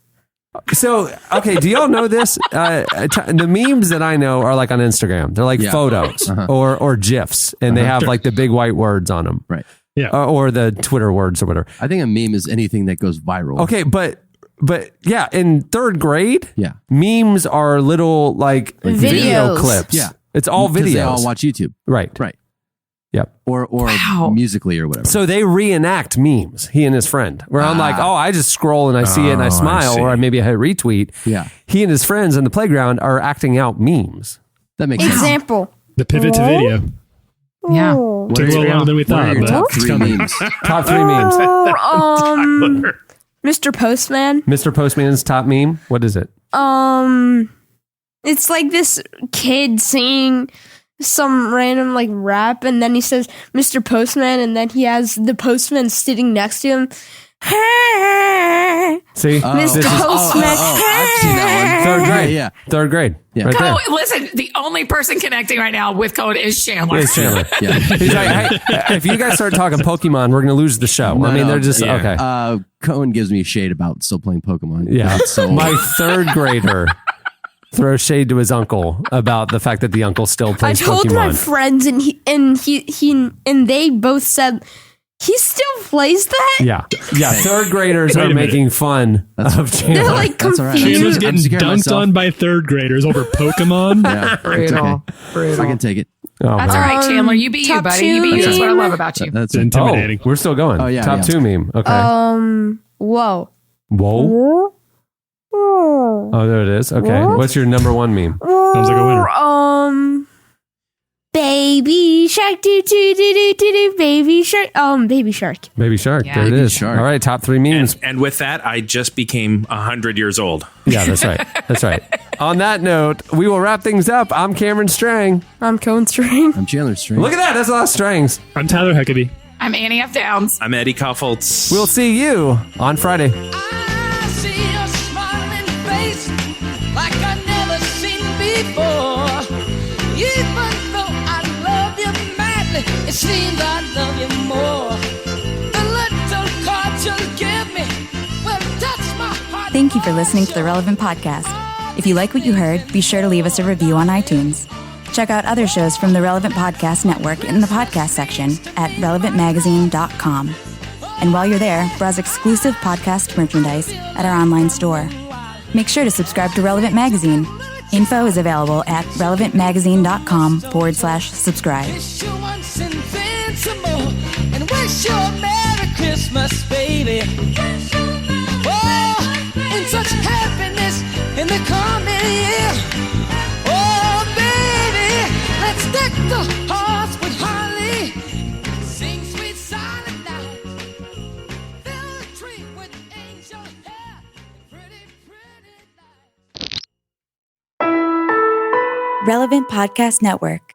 So, okay, do y'all know this? The memes that I know are like on Instagram. They're like photos or GIFs, and they have like the big white words on them. Right. Yeah. Or the Twitter words or whatever. I think a meme is anything that goes viral. Okay, but yeah, in 3rd grade, Yeah. memes are little like video Videos. clips. Yeah. It's all Because videos. They all watch YouTube. Right. Right. Yep. Or Wow. musically or whatever. So they reenact memes, he and his friend, where I'm like, oh, I just scroll and I see it and I smile, or maybe I hit retweet. Yeah. He and his friends in the playground are acting out memes. That makes sense. Example. The pivot to video. Yeah. What Took a little longer than we what are thought, your but top it's 3 coming. memes? Top 3 memes. Mr. Postman. Mr. Postman's top meme. What is it? It's like this kid singing some random like rap, and then he says Mr. Postman, and then he has the postman sitting next to him. See? Mr. Postman. I've seen that one. 3rd grade. Yeah. 3rd grade. Yeah. Right there. Oh, listen, the only person connecting right now with Cohen is Chandler. It's Chandler. Yeah. He's like, hey, if you guys start talking Pokemon, we're going to lose the show. I mean, they're just, okay. Cohen gives me shade about still playing Pokemon. Yeah. So My 3rd grader throws shade to his uncle about the fact that the uncle still I plays told Pokemon. my friends, and they both said he still plays that. Yeah. 3rd graders Wait are a minute. making fun of Chandler. They're like That's all right. Chandler's confused. getting I'm scared of dunked myself. on by 3rd graders over Pokemon. yeah. Brutal. I can take it. Oh, That's man. all right, Chandler. You be you, top buddy. You be you. That's what I love about you. That's It's intimidating. Oh, we're still going. Oh, yeah, Top yeah. 2 meme. Okay. Whoa. Whoa. Oh, there it is. Okay. What's your number 1 meme? Sounds like a winner. Baby shark, do do do do do do, baby shark. Baby shark. Baby Shark. Yeah. There it Baby is. Shark. All right. Top 3 memes. And with that, I just became 100 years old. Yeah, that's right. That's right. On that note, we will wrap things up. I'm Cameron Strang. I'm Cohen String. I'm Chandler String. Look at that. That's a lot of strings. I'm Tyler Huckabee. I'm Annie F. Downs. I'm Eddie Koffoltz. We'll see you on Friday. I see your smiling face like I never seen before. Even though I love you madly, it seems I love you more. The little cards you give me will touch my heart. Thank you for listening to the Relevant Podcast. If you like what you heard, be sure to leave us a review on iTunes. Check out other shows from the Relevant Podcast Network in the podcast section at relevantmagazine.com. And while you're there, browse exclusive podcast merchandise at our online store. Make sure to subscribe to Relevant Magazine. Info is available at relevantmagazine.com/subscribe. Wish you once invincible and wish you a Merry Christmas, baby. Oh, in such happiness in the coming year. Oh, baby, let's deck the hearts with holly. Sing sweet silent night. Fill the tree with angel hair. Pretty, pretty lights. Relevant Podcast Network.